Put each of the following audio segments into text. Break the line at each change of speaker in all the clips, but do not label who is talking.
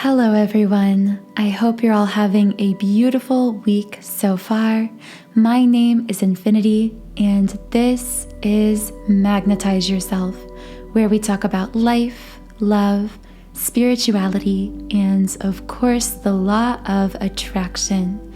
Hello everyone, I hope you're all having a beautiful week so far. My name is Infinity and this is Magnetize Yourself, where we talk about life, love, spirituality, and of course the law of attraction.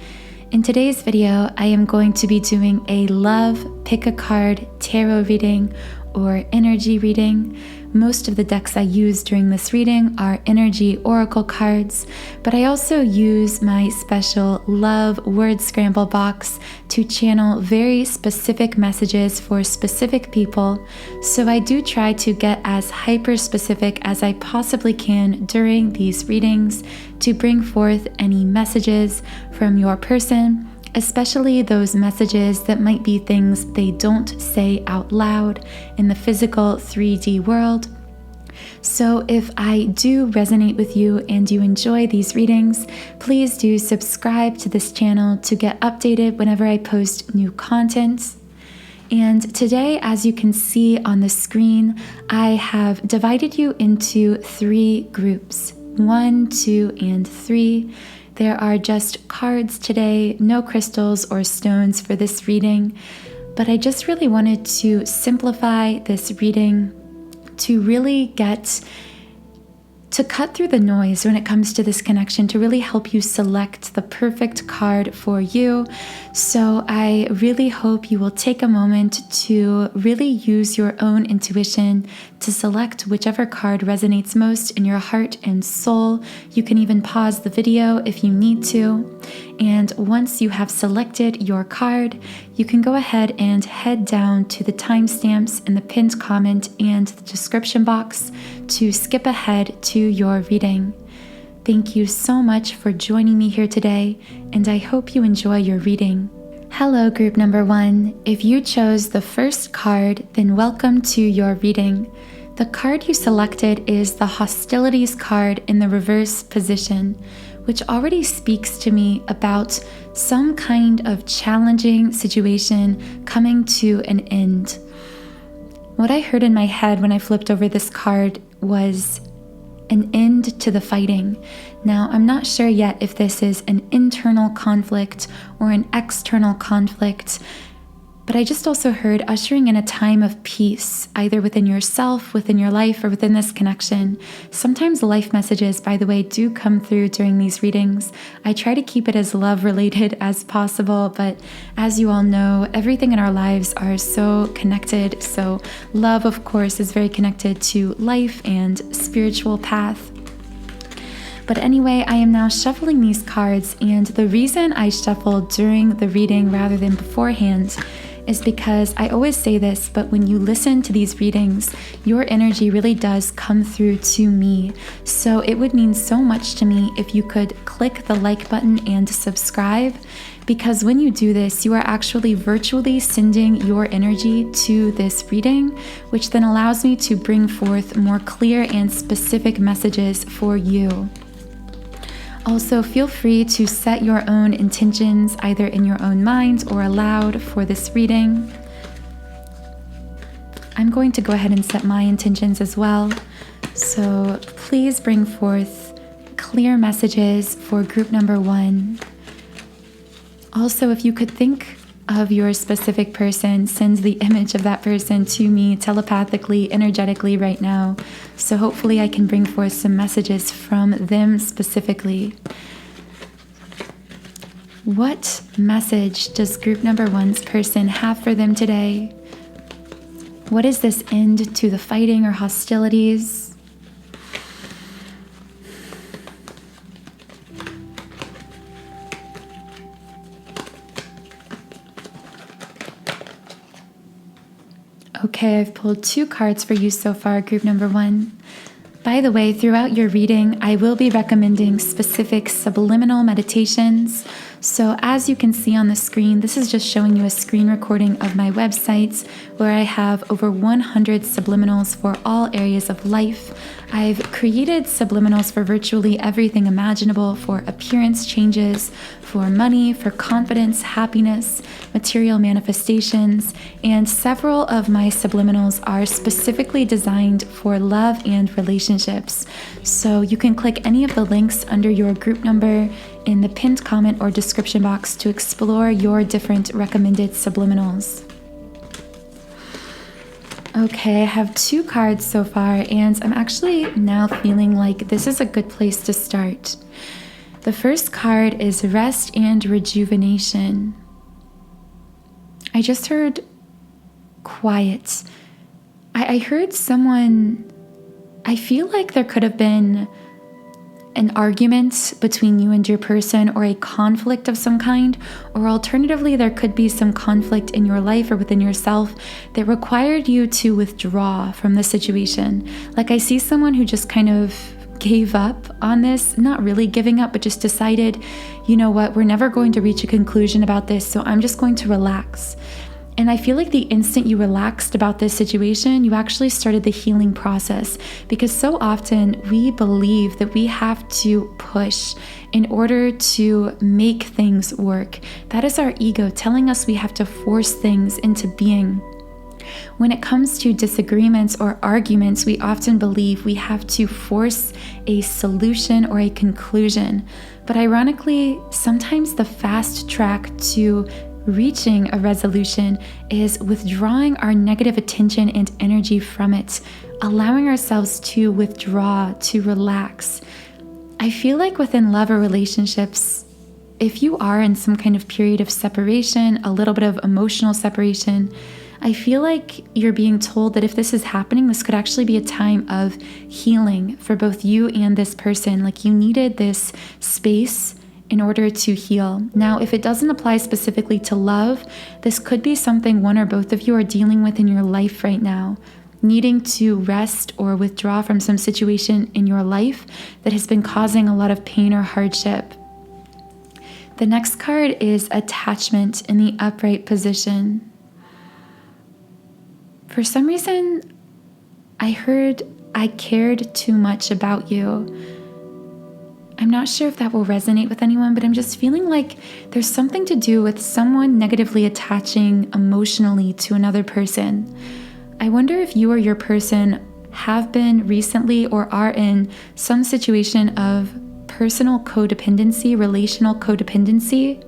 In today's video, I am going to be doing a love pick a card tarot reading or energy reading. Most of the decks I use during this reading are energy oracle cards, but I also use my special love word scramble box to channel very specific messages for specific people. So I do try to get as hyper specific as I possibly can during these readings to bring forth any messages from your person, especially those messages that might be things they don't say out loud in the physical 3D world. So if I do resonate with you and you enjoy these readings, please do subscribe to this channel to get updated whenever I post new content. And today, as you can see on the screen, I have divided you into 3 groups, 1, 2, and 3. There are just cards today, no crystals or stones for this reading, but I just really wanted to simplify this reading to really cut through the noise when it comes to this connection, to really help you select the perfect card for you. So I really hope you will take a moment to really use your own intuition to select whichever card resonates most in your heart and soul. You can even pause the video if you need to. And once you have selected your card, you can go ahead and head down to the timestamps in the pinned comment and the description box to skip ahead to your reading. Thank you so much for joining me here today, and I hope you enjoy your reading. Hello, group number 1. If you chose the first card, then welcome to your reading. The card you selected is the Hostilities card in the reverse position, which already speaks to me about some kind of challenging situation coming to an end. What I heard in my head when I flipped over this card was an end to the fighting. Now, I'm not sure yet if this is an internal conflict or an external conflict, but I just also heard ushering in a time of peace, either within yourself, within your life, or within this connection. Sometimes life messages, by the way, do come through during these readings. I try to keep it as love-related as possible, but as you all know, everything in our lives are so connected. So love, of course, is very connected to life and spiritual path. But anyway, I am now shuffling these cards, and the reason I shuffled during the reading rather than beforehand is because I always say this, but when you listen to these readings, your energy really does come through to me. So it would mean so much to me if you could click the like button and subscribe, because when you do this, you are actually virtually sending your energy to this reading, which then allows me to bring forth more clear and specific messages for you. Also, feel free to set your own intentions either in your own mind or aloud for this reading. I'm going to go ahead and set my intentions as well. So please bring forth clear messages for group number 1. Also, if you could think of your specific person, send the image of that person to me telepathically, energetically right now. So hopefully I can bring forth some messages from them specifically. What message does group number 1's person have for them today? What is this end to the fighting or hostilities? Okay, I've pulled 2 cards for you so far, group number 1. By the way, throughout your reading, I will be recommending specific subliminal meditations. So as you can see on the screen, this is just showing you a screen recording of my websites where I have over 100 subliminals for all areas of life. I've created subliminals for virtually everything imaginable, for appearance changes, for money, for confidence, happiness, material manifestations, and several of my subliminals are specifically designed for love and relationships. So you can click any of the links under your group number in the pinned comment or description box to explore your different recommended subliminals. Okay, I have 2 cards so far, and I'm actually now feeling like this is a good place to start. The first card is Rest and Rejuvenation. I just heard quiet. I heard someone, I feel like there could have been an argument between you and your person, or a conflict of some kind, or alternatively there could be some conflict in your life or within yourself that required you to withdraw from the situation. Like I see someone who just kind of gave up on this, not really giving up, but just decided, you know what, we're never going to reach a conclusion about this, so I'm just going to relax. And I feel like the instant you relaxed about this situation, you actually started the healing process, because so often we believe that we have to push in order to make things work. That is our ego telling us we have to force things into being. When it comes to disagreements or arguments, we often believe we have to force a solution or a conclusion. But ironically, sometimes the fast track to reaching a resolution is withdrawing our negative attention and energy from it, allowing ourselves to withdraw, to relax. I feel like within love or relationships, if you are in some kind of period of separation, a little bit of emotional separation, I feel like you're being told that if this is happening, this could actually be a time of healing for both you and this person. Like you needed this space in order to heal. Now, if it doesn't apply specifically to love, this could be something one or both of you are dealing with in your life right now, needing to rest or withdraw from some situation in your life that has been causing a lot of pain or hardship. The next card is Attachment in the upright position. For some reason, I heard I cared too much about you. I'm not sure if that will resonate with anyone, but I'm just feeling like there's something to do with someone negatively attaching emotionally to another person. I wonder if you or your person have been recently or are in some situation of personal codependency, relational codependency.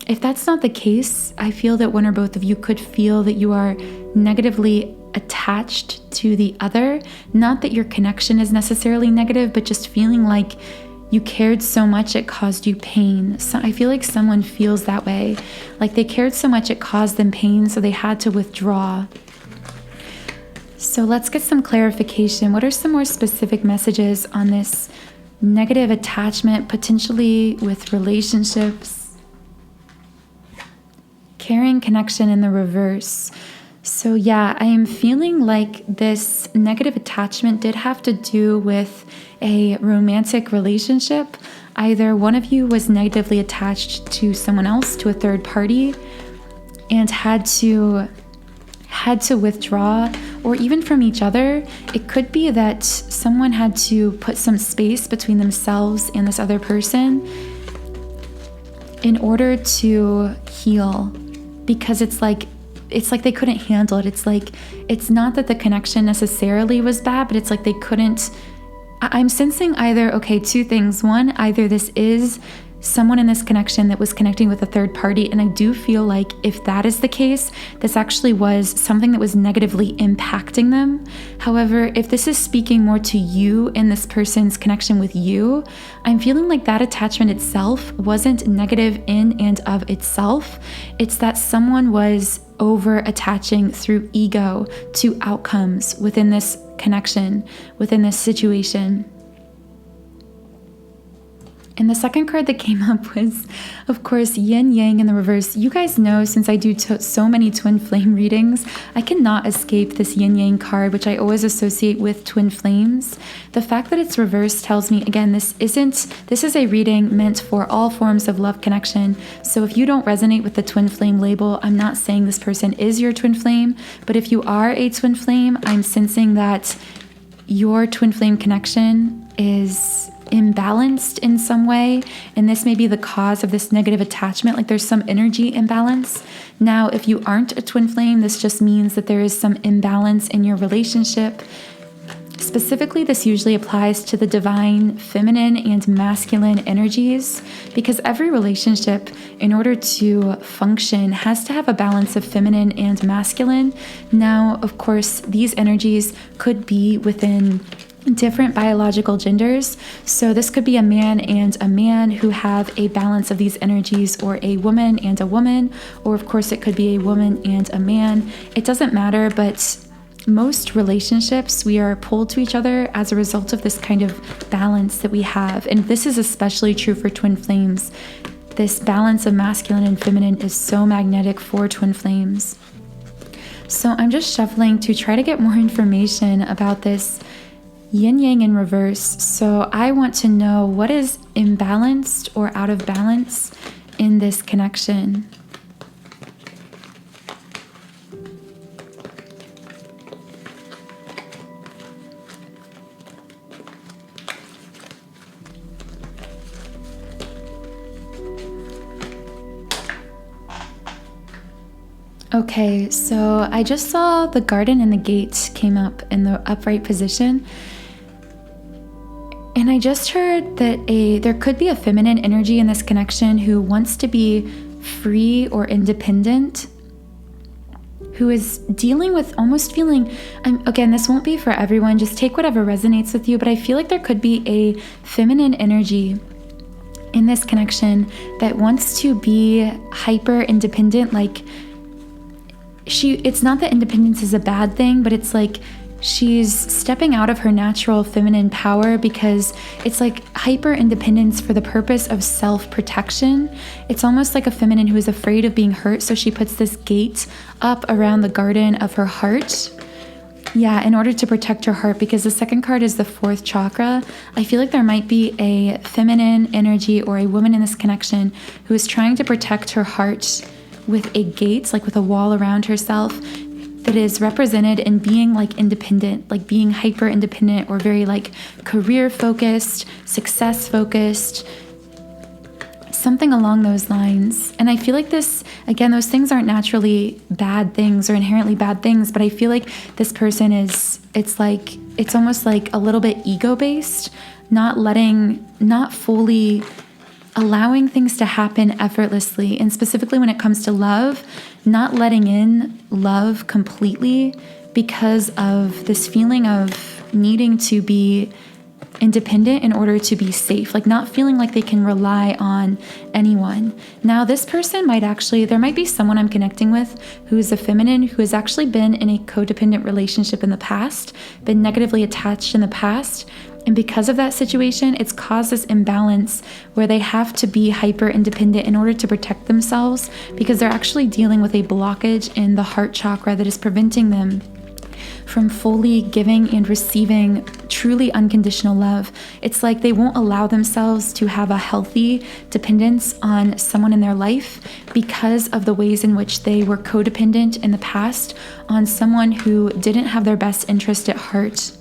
If that's not the case, I feel that one or both of you could feel that you are negatively attached to the other. Not that your connection is necessarily negative, but just feeling like you cared so much it caused you pain. So I feel like someone feels that way, like they cared so much it caused them pain, so they had to withdraw. So let's get some clarification. What are some more specific messages on this negative attachment, potentially with relationships? Caring connection in the reverse. So yeah, I am feeling like this negative attachment did have to do with a romantic relationship. Either one of you was negatively attached to someone else, to a third party, and had to withdraw, or even from each other. It could be that someone had to put some space between themselves and this other person in order to heal, because it's like they couldn't handle it. It's not that the connection necessarily was bad, but it's like they couldn't. I'm sensing either, okay, 2 things. One, either this is someone in this connection that was connecting with a third party, and I do feel like if that is the case, this actually was something that was negatively impacting them. However, if this is speaking more to you and this person's connection with you, I'm feeling like that attachment itself wasn't negative in and of itself. It's that someone was over attaching through ego to outcomes within this connection, within this situation. And the second card that came up was, of course, yin yang in the reverse. You guys know, since I do so many twin flame readings, I cannot escape this yin yang card, which I always associate with twin flames. The fact that it's reversed tells me, again, this is a reading meant for all forms of love connection. So if you don't resonate with the twin flame label, I'm not saying this person is your twin flame, but if you are a twin flame, I'm sensing that your twin flame connection is imbalanced in some way, and this may be the cause of this negative attachment, like there's some energy imbalance. Now, if you aren't a twin flame, this just means that there is some imbalance in your relationship. Specifically, this usually applies to the divine feminine and masculine energies, because every relationship, in order to function, has to have a balance of feminine and masculine. Now, of course, these energies could be within different biological genders. So this could be a man and a man who have a balance of these energies, or a woman and a woman, or of course it could be a woman and a man. It doesn't matter, but most relationships, we are pulled to each other as a result of this kind of balance that we have. And this is especially true for twin flames. This balance of masculine and feminine is so magnetic for twin flames. So I'm just shuffling to try to get more information about this yin yang in reverse. So I want to know what is imbalanced or out of balance in this connection. Okay, so I just saw the garden and the gate came up in the upright position. And I just heard that there could be a feminine energy in this connection who wants to be free or independent, who is dealing with almost feeling, again, this won't be for everyone, just take whatever resonates with you, but I feel like there could be a feminine energy in this connection that wants to be hyper independent. Like it's not that independence is a bad thing, but it's like she's stepping out of her natural feminine power, because it's like hyper independence for the purpose of self-protection. It's almost like a feminine who is afraid of being hurt, so she puts this gate up around the garden of her heart. Yeah, in order to protect her heart, because the second card is the fourth chakra. I feel like there might be a feminine energy or a woman in this connection who is trying to protect her heart with a gate, like with a wall around herself, that is represented in being like independent, like being hyper independent, or very like career focused, success focused, something along those lines. And I feel like this, again, those things aren't naturally bad things or inherently bad things, but I feel like this person it's almost like a little bit ego based, not fully allowing things to happen effortlessly. And specifically when it comes to love, not letting in love completely because of this feeling of needing to be independent in order to be safe, like not feeling like they can rely on anyone. Now, this person there might be someone I'm connecting with who is a feminine who has actually been in a codependent relationship in the past, been negatively attached in the past. And because of that situation, it's caused this imbalance where they have to be hyper independent in order to protect themselves, because they're actually dealing with a blockage in the heart chakra that is preventing them from fully giving and receiving truly unconditional love. It's like they won't allow themselves to have a healthy dependence on someone in their life because of the ways in which they were codependent in the past on someone who didn't have their best interest at heart.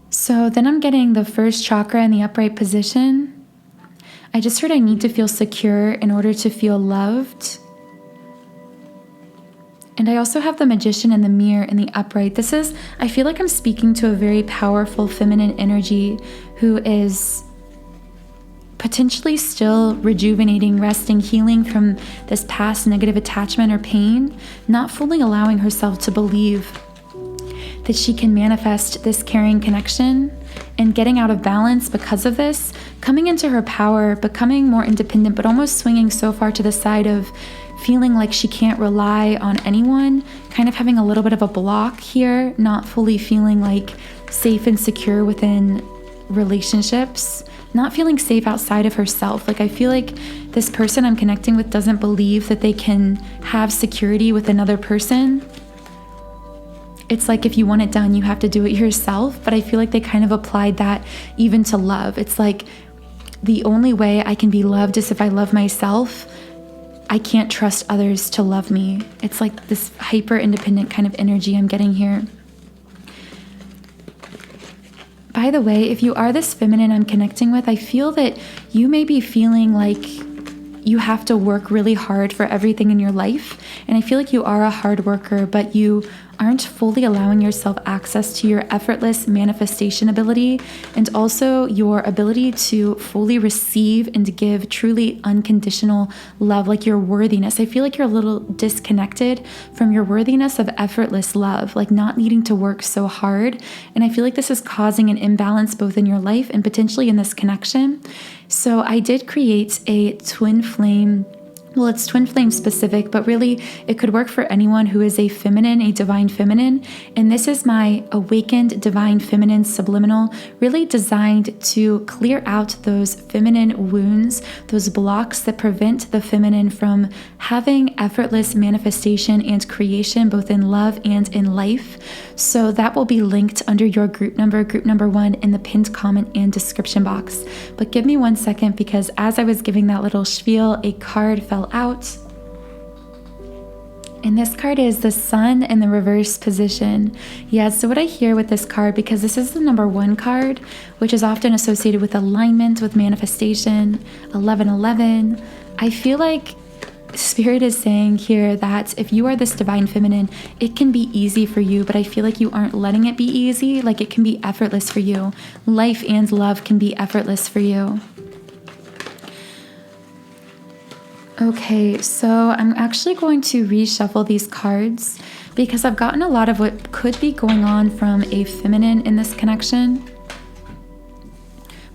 So then I'm getting the first chakra in the upright position. I just heard I need to feel secure in order to feel loved. And I also have the Magician and the Mirror in the upright. I feel like I'm speaking to a very powerful feminine energy who is potentially still rejuvenating, resting, healing from this past negative attachment or pain, not fully allowing herself to believe that she can manifest this caring connection, and getting out of balance because of this, coming into her power, becoming more independent, but almost swinging so far to the side of feeling like she can't rely on anyone, kind of having a little bit of a block here, not fully feeling like safe and secure within relationships, not feeling safe outside of herself. Like I feel like this person I'm connecting with doesn't believe that they can have security with another person. It's like if you want it done, you have to do it yourself. But I feel like they kind of applied that even to love. It's like the only way I can be loved is if I love myself. I can't trust others to love me. It's like this hyper independent kind of energy I'm getting here. By the way, if you are this feminine I'm connecting with, I feel that you may be feeling like you have to work really hard for everything in your life. And I feel like you are a hard worker, but you aren't fully allowing yourself access to your effortless manifestation ability and also your ability to fully receive and give truly unconditional love, like your worthiness. I feel like you're a little disconnected from your worthiness of effortless love, like not needing to work so hard. And I feel like this is causing an imbalance both in your life and potentially in this connection. So I did create a twin flame. Well, it's twin flame specific, but really it could work for anyone who is a feminine, a divine feminine. And this is my awakened divine feminine subliminal, really designed to clear out those feminine wounds, those blocks that prevent the feminine from having effortless manifestation and creation, both in love and in life. So that will be linked under your group number 1 in the pinned comment and description box. But give me 1 second, because as I was giving that little spiel, a card fell out. And this card is the Sun in the reverse position. Yeah, so what I hear with this card, because this is the number 1 card, which is often associated with alignment, with manifestation, 1111. I feel like Spirit is saying here that if you are this divine feminine, it can be easy for you, but I feel like you aren't letting it be easy. Like it can be effortless for you. Life and love can be effortless for you. Okay, so I'm actually going to reshuffle these cards because I've gotten a lot of what could be going on from a feminine in this connection.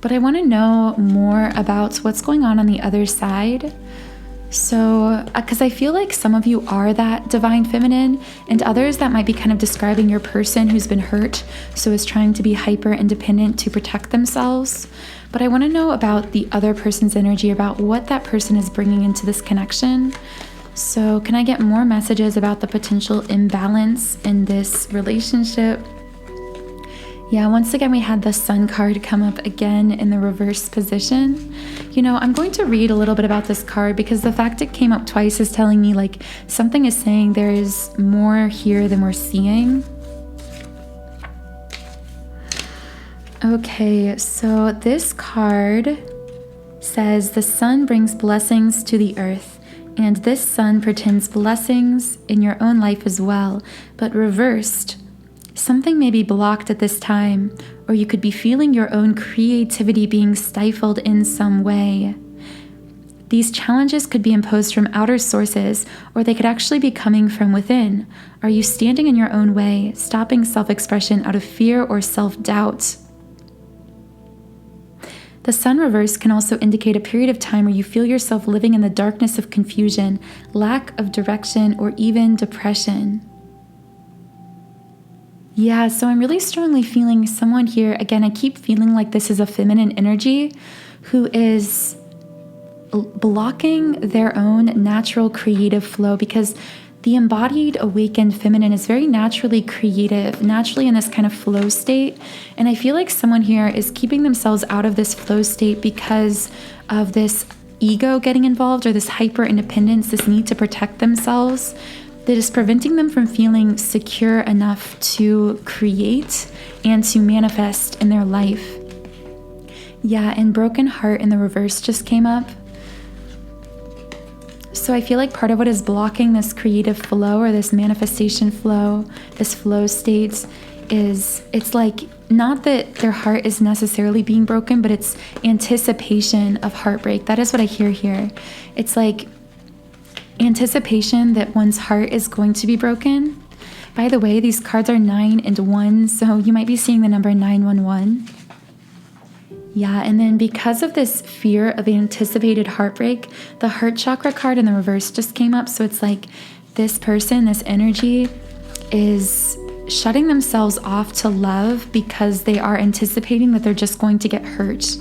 But I want to know more about what's going on the other side. So, because I feel like some of you are that divine feminine, and others that might be kind of describing your person who's been hurt, so is trying to be hyper independent to protect themselves. But I want to know about the other person's energy, about what that person is bringing into this connection. So can I get more messages about the potential imbalance in this relationship? Yeah, once again, we had the Sun card come up again in the reverse position. You know, I'm going to read a little bit about this card because the fact it came up twice is telling me like something is saying there is more here than we're seeing. Okay, so this card says the sun brings blessings to the earth, and this sun portends blessings in your own life as well, but reversed. Something may be blocked at this time, or you could be feeling your own creativity being stifled in some way. These challenges could be imposed from outer sources, or they could actually be coming from within. Are you standing in your own way, stopping self-expression out of fear or self-doubt? The sun reverse can also indicate a period of time where you feel yourself living in the darkness of confusion, lack of direction, or even depression. Yeah, so I'm really strongly feeling someone here. Again, I keep feeling like this is a feminine energy who is blocking their own natural creative flow, because the embodied awakened feminine is very naturally creative, naturally in this kind of flow state. And I feel like someone here is keeping themselves out of this flow state because of this ego getting involved, or this hyper independence, this need to protect themselves, that is preventing them from feeling secure enough to create and to manifest in their life. Yeah, and broken heart in the reverse just came up. So I feel like part of what is blocking this creative flow, or this manifestation flow, this flow state, is it's like not that their heart is necessarily being broken, but it's anticipation of heartbreak. That is what I hear here. It's like anticipation that one's heart is going to be broken. By the way, these cards are 9 and 1, so you might be seeing the number 911. Yeah, and then because of this fear of anticipated heartbreak, the heart chakra card in the reverse just came up. So it's like this person, this energy is shutting themselves off to love because they are anticipating that they're just going to get hurt.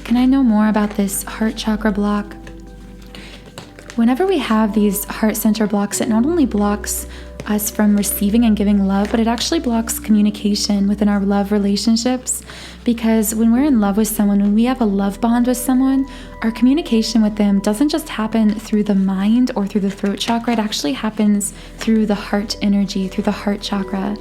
Can I know more about this heart chakra block? Whenever we have these heart center blocks, it not only blocks us from receiving and giving love, but it actually blocks communication within our love relationships. Because when we're in love with someone, when we have a love bond with someone, our communication with them doesn't just happen through the mind or through the throat chakra, it actually happens through the heart energy, through the heart chakra.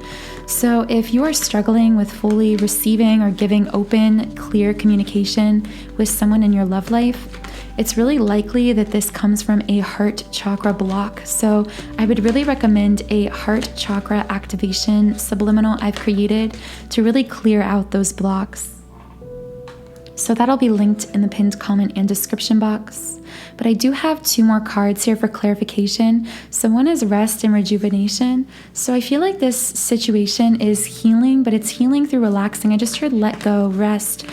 So if you are struggling with fully receiving or giving open, clear communication with someone in your love life, it's really likely that this comes from a heart chakra block. So I would really recommend a heart chakra activation subliminal I've created to really clear out those blocks. So that'll be linked in the pinned comment and description box. But I do have 2 more cards here for clarification. So one is rest and rejuvenation. So I feel like this situation is healing, but it's healing through relaxing. I just heard let go, rest.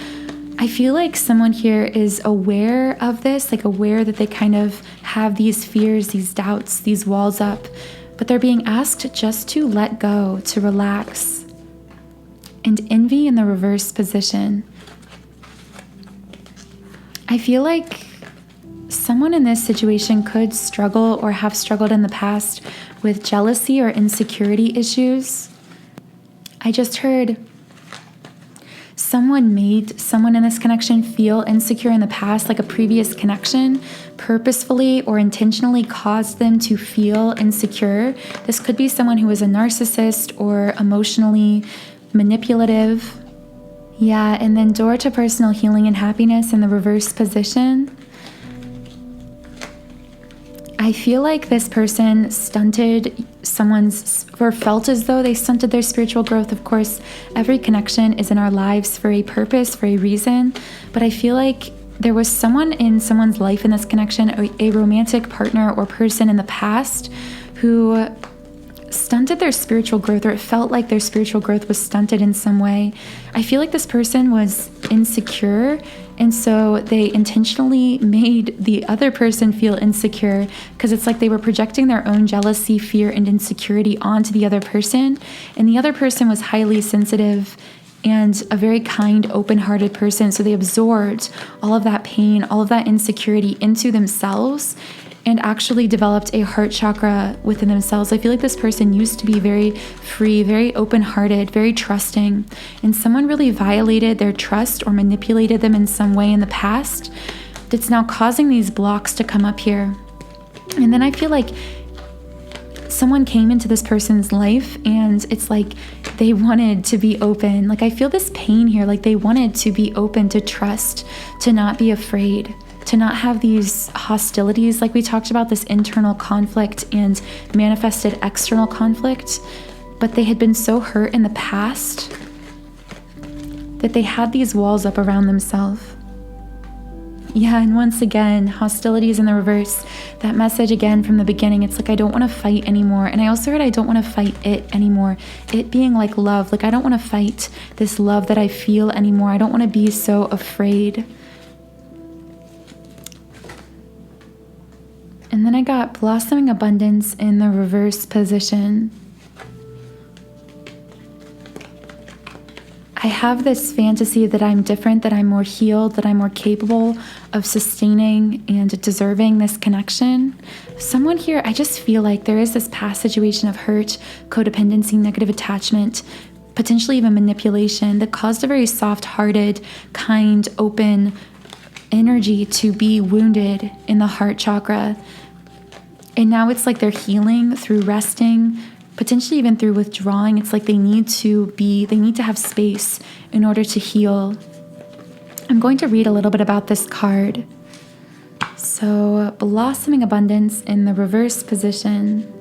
I feel like someone here is aware of this, like aware that they kind of have these fears, these doubts, these walls up, but they're being asked just to let go, to relax. And envy in the reverse position. I feel like someone in this situation could struggle or have struggled in the past with jealousy or insecurity issues. I just heard someone made someone in this connection feel insecure in the past, like a previous connection purposefully or intentionally caused them to feel insecure. This could be someone who is a narcissist or emotionally manipulative. Yeah, and then door to personal healing and happiness in the reverse position. I feel like this person stunted or felt as though they stunted their spiritual growth. Of course, every connection is in our lives for a purpose, for a reason. But I feel like there was someone in someone's life in this connection, a romantic partner or person in the past who stunted their spiritual growth, or it felt like their spiritual growth was stunted in some way. I feel like this person was insecure, and so they intentionally made the other person feel insecure because it's like they were projecting their own jealousy, fear, and insecurity onto the other person. And the other person was highly sensitive and a very kind, open-hearted person. So they absorbed all of that pain, all of that insecurity into themselves and actually developed a heart chakra within themselves. I feel like this person used to be very free, very open-hearted, very trusting, and someone really violated their trust or manipulated them in some way in the past that's now causing these blocks to come up here. And then I feel like someone came into this person's life and it's like they wanted to be open. Like I feel this pain here, like they wanted to be open, to trust, to not be afraid, to not have these hostilities, like we talked about, this internal conflict and manifested external conflict. But they had been so hurt in the past that they had these walls up around themselves. Yeah, and once again, hostilities in the reverse. That message again from the beginning, it's like I don't want to fight anymore. And I also heard I don't want to fight it anymore. It being like love, like I don't want to fight this love that I feel anymore. I don't want to be so afraid. And then I got blossoming abundance in the reverse position. I have this fantasy that I'm different, that I'm more healed, that I'm more capable of sustaining and deserving this connection. Someone here, I just feel like there is this past situation of hurt, codependency, negative attachment, potentially even manipulation that caused a very soft-hearted, kind, open energy to be wounded in the heart chakra. And now it's like they're healing through resting, potentially even through withdrawing. It's like they need to have space in order to heal. I'm going to read a little bit about this card. So, blossoming abundance in the reverse position.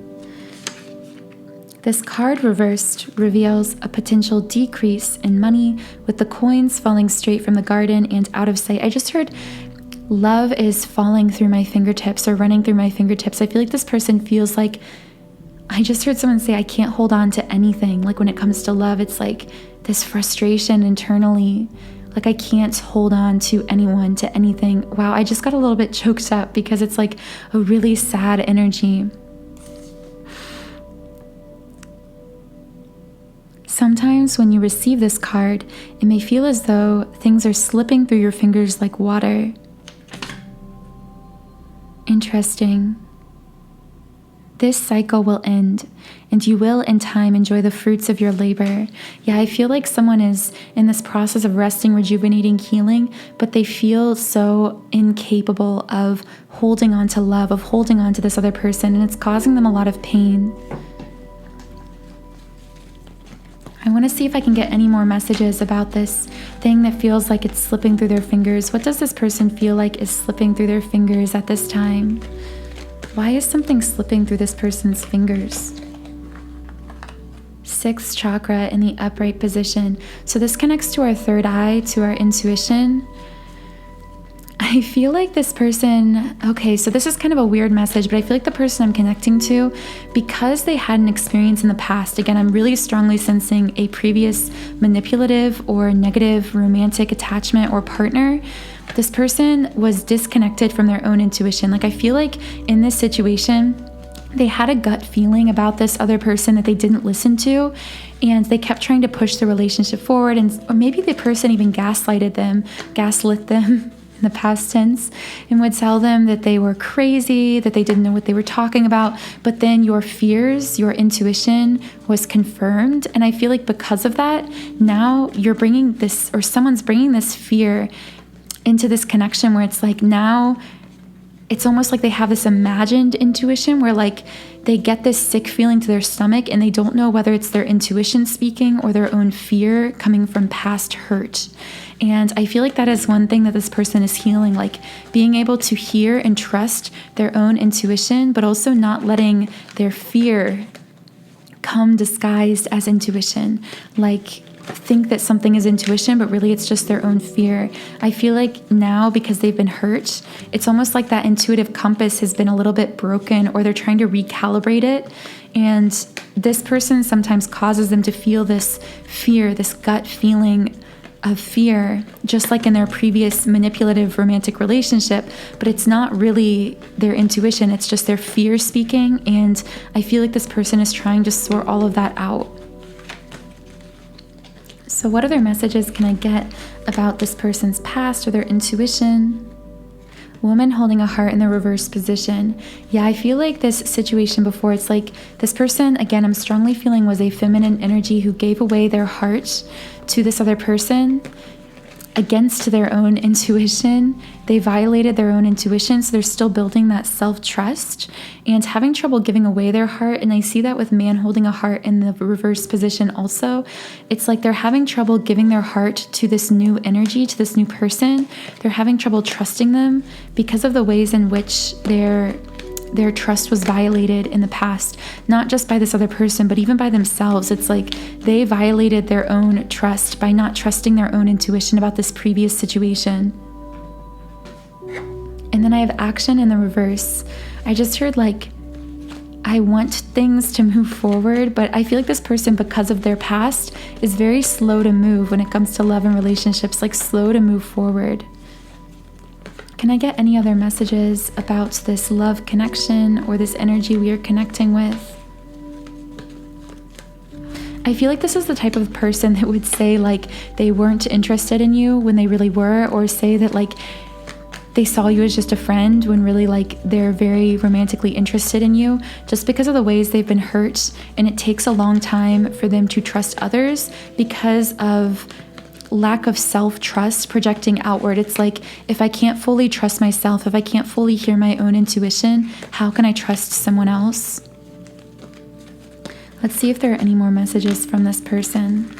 This card reversed reveals a potential decrease in money, with the coins falling straight from the garden and out of sight. I just heard love is falling through my fingertips or running through my fingertips. I feel like this person feels like, I just heard someone say, I can't hold on to anything. Like when it comes to love, it's like this frustration internally. Like I can't hold on to anyone, to anything. Wow, I just got a little bit choked up because it's like a really sad energy. Sometimes when you receive this card, it may feel as though things are slipping through your fingers like water. Interesting. This cycle will end, and you will in time enjoy the fruits of your labor. Yeah, I feel like someone is in this process of resting, rejuvenating, healing, but they feel so incapable of holding on to love, of holding on to this other person, and it's causing them a lot of pain. I want to see if I can get any more messages about this thing that feels like it's slipping through their fingers. What does this person feel like is slipping through their fingers at this time? Why is something slipping through this person's fingers? 6th chakra in the upright position. So this connects to our third eye, to our intuition. I feel like this person, okay, so this is kind of a weird message, but I feel like the person I'm connecting to, because they had an experience in the past, again, I'm really strongly sensing a previous manipulative or negative romantic attachment or partner. This person was disconnected from their own intuition. Like, I feel like in this situation, they had a gut feeling about this other person that they didn't listen to, and they kept trying to push the relationship forward, or maybe the person even gaslit them in the past tense, and would tell them that they were crazy, that they didn't know what they were talking about. But then your fears, your intuition was confirmed. And I feel like because of that, now you're bringing this, or someone's bringing this fear into this connection where it's like now it's almost like they have this imagined intuition where like they get this sick feeling to their stomach and they don't know whether it's their intuition speaking or their own fear coming from past hurt. And I feel like that is one thing that this person is healing, like being able to hear and trust their own intuition, but also not letting their fear come disguised as intuition. Like think that something is intuition, but really it's just their own fear. I feel like now, because they've been hurt, it's almost like that intuitive compass has been a little bit broken, or they're trying to recalibrate it. And this person sometimes causes them to feel this fear, this gut feeling of fear, just like in their previous manipulative romantic relationship, but it's not really their intuition, it's just their fear speaking. And I feel like this person is trying to sort all of that out. So what other messages can I get about this person's past or their intuition? Woman holding a heart in the reverse position. Yeah, I feel like this situation before, it's like this person, again, I'm strongly feeling was a feminine energy who gave away their heart to this other person against their own intuition. They violated their own intuition, so they're still building that self-trust and having trouble giving away their heart. And I see that with man holding a heart in the reverse position also. It's like they're having trouble giving their heart to this new energy, to this new person. They're having trouble trusting them because of the ways in which their trust was violated in the past, not just by this other person, but even by themselves. It's like they violated their own trust by not trusting their own intuition about this previous situation. And then I have action in the reverse. I just heard like, I want things to move forward, but I feel like this person, because of their past, is very slow to move when it comes to love and relationships, like slow to move forward. Can I get any other messages about this love connection or this energy we are connecting with? I feel like this is the type of person that would say like they weren't interested in you when they really were, or say that like they saw you as just a friend when really like they're very romantically interested in you, just because of the ways they've been hurt. And it takes a long time for them to trust others because of lack of self-trust projecting outward. It's like, if I can't fully trust myself, if I can't fully hear my own intuition, how can I trust someone else? Let's see if there are any more messages from this person.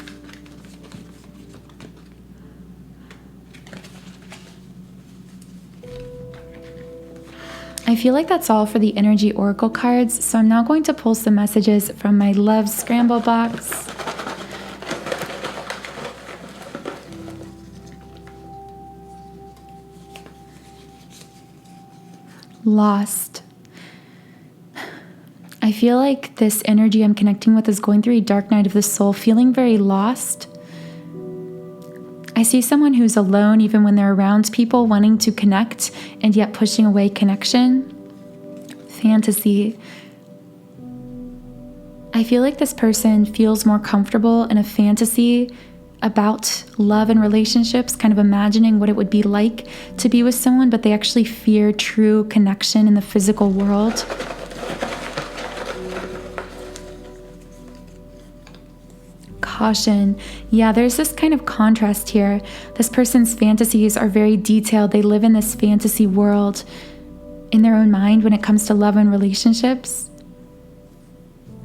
I feel like that's all for the energy oracle cards, so I'm now going to pull some messages from my love scramble box. Lost. I feel like this energy I'm connecting with is going through a dark night of the soul, feeling very lost. I see someone who's alone even when they're around people, wanting to connect and yet pushing away connection. Fantasy. I feel like this person feels more comfortable in a fantasy about love and relationships, kind of imagining what it would be like to be with someone, but they actually fear true connection in the physical world. Caution. Yeah, there's this kind of contrast here. This person's fantasies are very detailed. They live in this fantasy world in their own mind when it comes to love and relationships.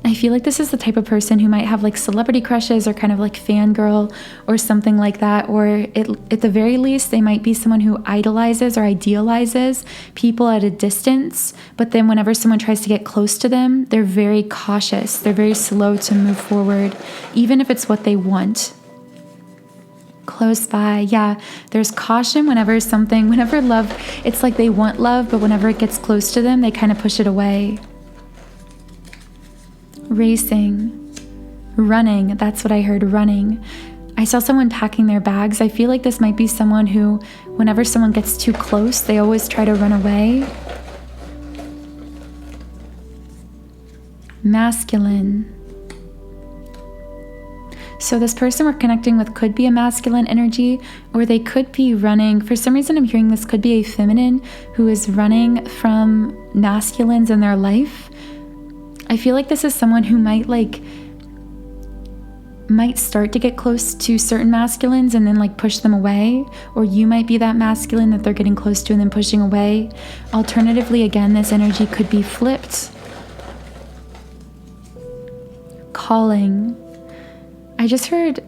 I feel like this is the type of person who might have like celebrity crushes or kind of like fangirl or something like that, or at the very least they might be someone who idolizes or idealizes people at a distance, but then whenever someone tries to get close to them, they're very cautious, they're very slow to move forward, even if it's what they want. Close by, yeah, there's caution whenever love, it's like they want love, but whenever it gets close to them, they kind of push it away. Racing, running, that's what I heard, running. I saw someone packing their bags. I feel like this might be someone who, whenever someone gets too close, they always try to run away. Masculine. So this person we're connecting with could be a masculine energy, or they could be running. For some reason, I'm hearing this could be a feminine who is running from masculines in their life. I feel like this is someone who might start to get close to certain masculines and then like push them away, or you might be that masculine that they're getting close to and then pushing away. Alternatively, again, this energy could be flipped. Calling. I just heard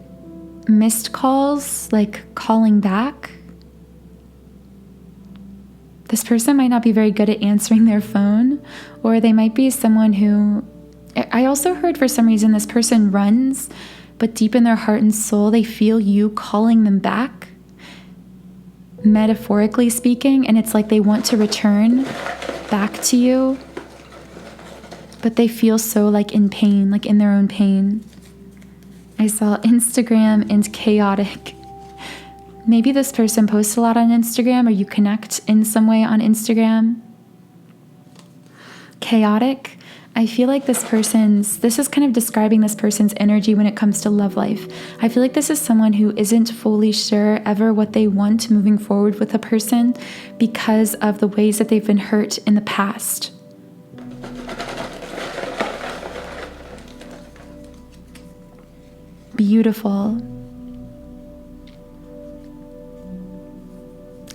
missed calls, like calling back. This person might not be very good at answering their phone, or they might be someone who, I also heard for some reason this person runs, but deep in their heart and soul, they feel you calling them back, metaphorically speaking, and it's like they want to return back to you, but they feel so like in pain, like in their own pain. I saw Instagram and chaotic. Maybe this person posts a lot on Instagram, or you connect in some way on Instagram. Chaotic. I feel like this is kind of describing this person's energy when it comes to love life. I feel like this is someone who isn't fully sure ever what they want moving forward with a person because of the ways that they've been hurt in the past. Beautiful.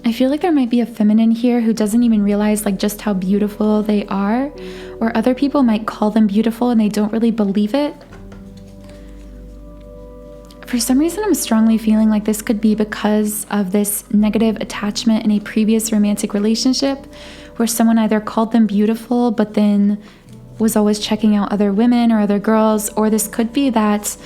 I feel like there might be a feminine here who doesn't even realize like just how beautiful they are, or other people might call them beautiful and they don't really believe it. For some reason, I'm strongly feeling like this could be because of this negative attachment in a previous romantic relationship where someone either called them beautiful but then was always checking out other women or other girls, or this could be that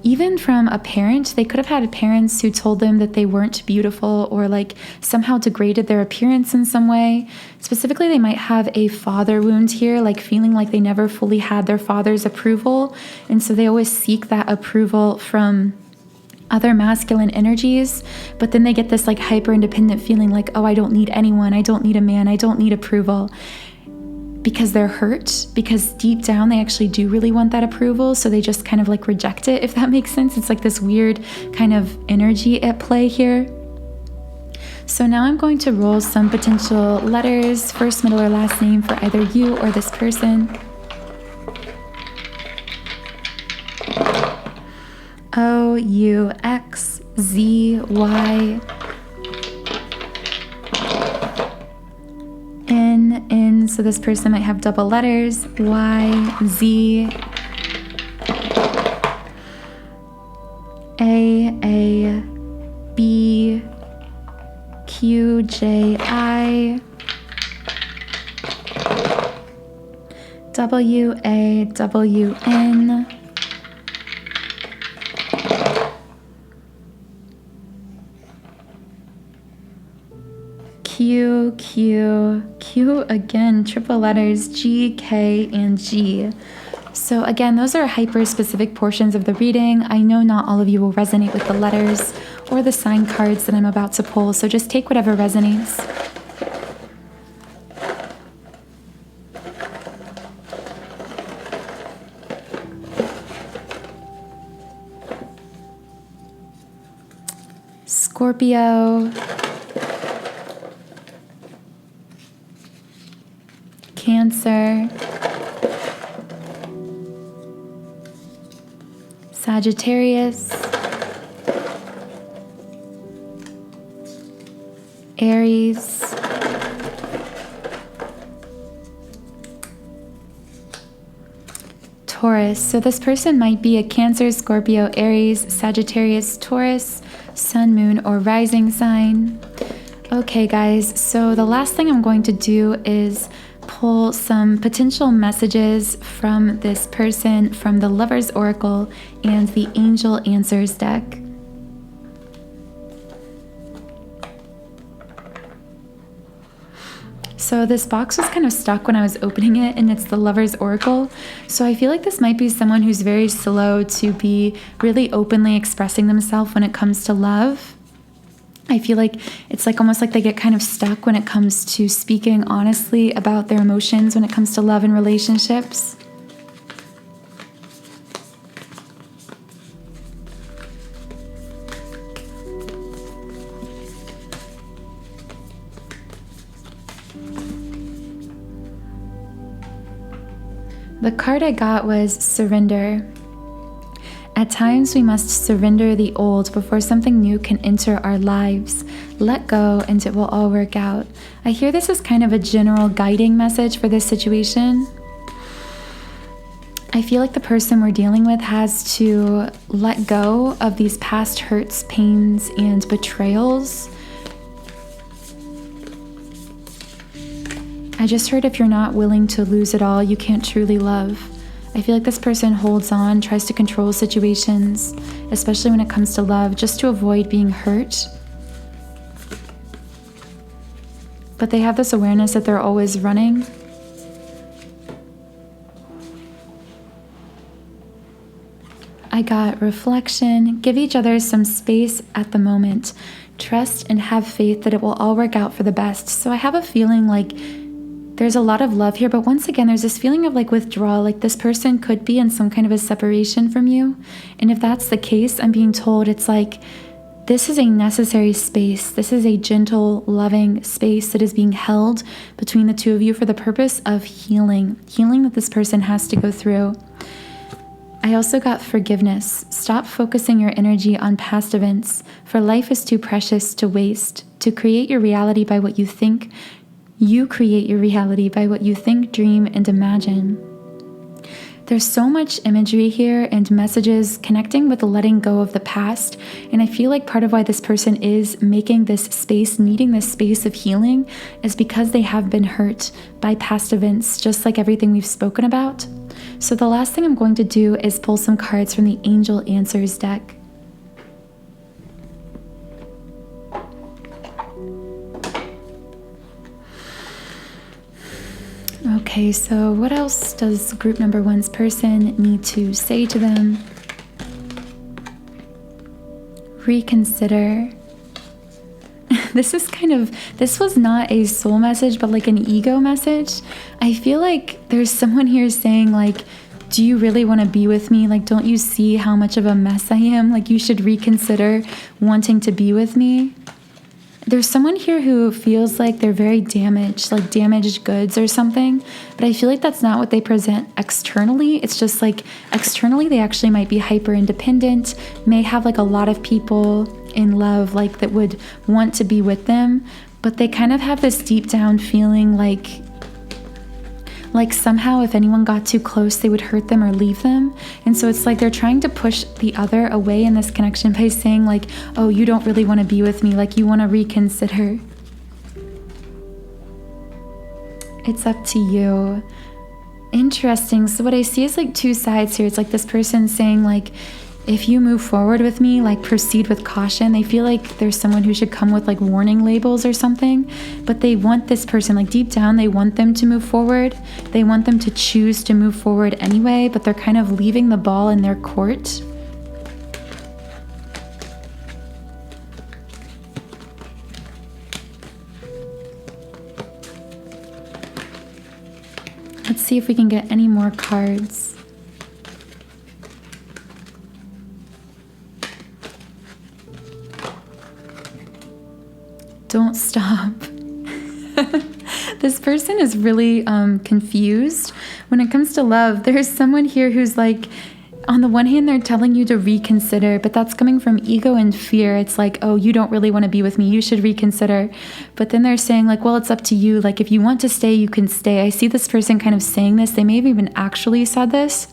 even from a parent, they could have had parents who told them that they weren't beautiful or like somehow degraded their appearance in some way. Specifically, they might have a father wound here, like feeling like they never fully had their father's approval. And so they always seek that approval from other masculine energies. But then they get this like hyper independent feeling like, oh, I don't need anyone. I don't need a man. I don't need approval. Because they're hurt, because deep down they actually do really want that approval, so they just kind of like reject it, if that makes sense. It's like this weird kind of energy at play here. So now I'm going to roll some potential letters, first, middle, or last name for either you or this person. 𝑂𝑈𝑥𝑍𝑦 N, so this person might have double letters, Y, Z, A, B, Q, J, I, W, A, W, N, Q, Q, Q again, triple letters, G, K, and G. So again, those are hyper-specific portions of the reading. I know not all of you will resonate with the letters or the sign cards that I'm about to pull, so just take whatever resonates. Scorpio, Cancer, Sagittarius, Aries, Taurus. So this person might be a Cancer, Scorpio, Aries, Sagittarius, Taurus, Sun, Moon, or Rising sign. Okay, guys, so the last thing I'm going to do is pull some potential messages from this person from the Lover's Oracle and the Angel Answers deck. So this box was kind of stuck when I was opening it, and it's the Lover's Oracle. So I feel like this might be someone who's very slow to be really openly expressing themselves when it comes to love. I feel like it's like almost like they get kind of stuck when it comes to speaking honestly about their emotions when it comes to love and relationships. The card I got was surrender. At times we must surrender the old before something new can enter our lives. Let go and it will all work out. I hear this as kind of a general guiding message for this situation. I feel like the person we're dealing with has to let go of these past hurts, pains, and betrayals. I just heard if you're not willing to lose it all, you can't truly love. I feel like this person holds on, tries to control situations, especially when it comes to love, just to avoid being hurt. But they have this awareness that they're always running. I got reflection. Give each other some space at the moment. Trust and have faith that it will all work out for the best. So I have a feeling like there's a lot of love here, but once again, there's this feeling of like withdrawal, like this person could be in some kind of a separation from you. And if that's the case, I'm being told it's like, this is a necessary space. This is a gentle, loving space that is being held between the two of you for the purpose of healing that this person has to go through. I also got forgiveness. Stop focusing your energy on past events, for life is too precious to waste. To create your reality by what you think, you create your reality by what you think, dream, and imagine. There's so much imagery here and messages connecting with letting go of the past, and I feel like part of why this person is making this space, needing this space of healing, is because they have been hurt by past events, just like everything we've spoken about. So the last thing I'm going to do is pull some cards from the Angel Answers deck. Okay, so what else does group number one's person need to say to them? Reconsider. This was not a soul message, but like an ego message. I feel like there's someone here saying like, do you really want to be with me? Like, don't you see how much of a mess I am? Like, you should reconsider wanting to be with me. There's someone here who feels like they're very damaged, like damaged goods or something, but I feel like that's not what they present externally. It's just like externally they actually might be hyper independent, may have like a lot of people in love like that would want to be with them, but they kind of have this deep down feeling like somehow if anyone got too close, they would hurt them or leave them. And so it's like they're trying to push the other away in this connection by saying like, oh, you don't really want to be with me, like you want to reconsider. It's up to you. Interesting. So what I see is like two sides here. It's like this person saying like, if you move forward with me, like proceed with caution. They feel like there's someone who should come with like warning labels or something, but they want this person, like deep down, they want them to move forward. They want them to choose to move forward anyway, but they're kind of leaving the ball in their court. Let's see if we can get any more cards. don't stop. This person is really confused when it comes to love. There's someone here who's like, on the one hand, they're telling you to reconsider, but that's coming from ego and fear. It's like, oh, you don't really want to be with me, you should reconsider. But then they're saying like, well, it's up to you. Like, if you want to stay, you can stay. I see this person kind of saying this. They may have even actually said this.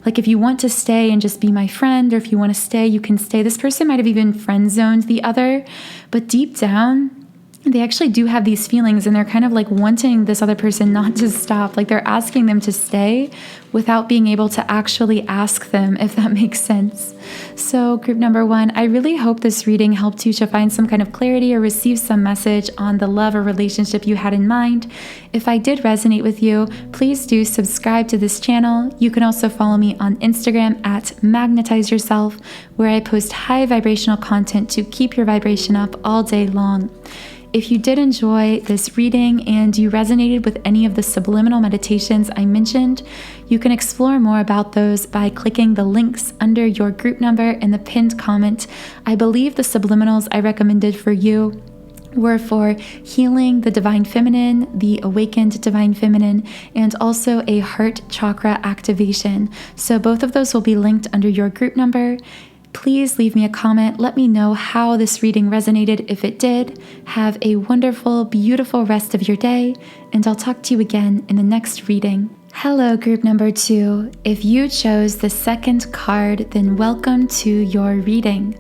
Like, if you want to stay and just be my friend, or if you want to stay, you can stay. This person might have even friend zoned the other, but deep down, they actually do have these feelings, and they're kind of like wanting this other person not to stop. Like, they're asking them to stay without being able to actually ask them, if that makes sense. So group number 1, I really hope this reading helped you to find some kind of clarity or receive some message on the love or relationship you had in mind. If I did resonate with you, please do subscribe to this channel. You can also follow me on Instagram at Magnetize Yourself, where I post high vibrational content to keep your vibration up all day long. If you did enjoy this reading and you resonated with any of the subliminal meditations I mentioned, you can explore more about those by clicking the links under your group number in the pinned comment. I believe the subliminals I recommended for you were for healing the divine feminine, the awakened divine feminine, and also a heart chakra activation. So both of those will be linked under your group number. Please leave me a comment. Let me know how this reading resonated if it did. Have a wonderful, beautiful rest of your day, and I'll talk to you again in the next reading. Hello, group number 2. If you chose the second card, then welcome to your reading.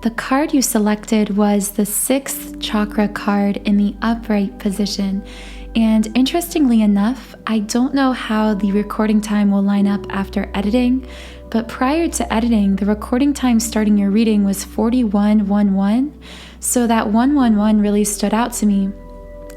The card you selected was the 6th chakra card in the upright position. And interestingly enough, I don't know how the recording time will line up after editing, but prior to editing, the recording time starting your reading was 4111. So that 111 really stood out to me.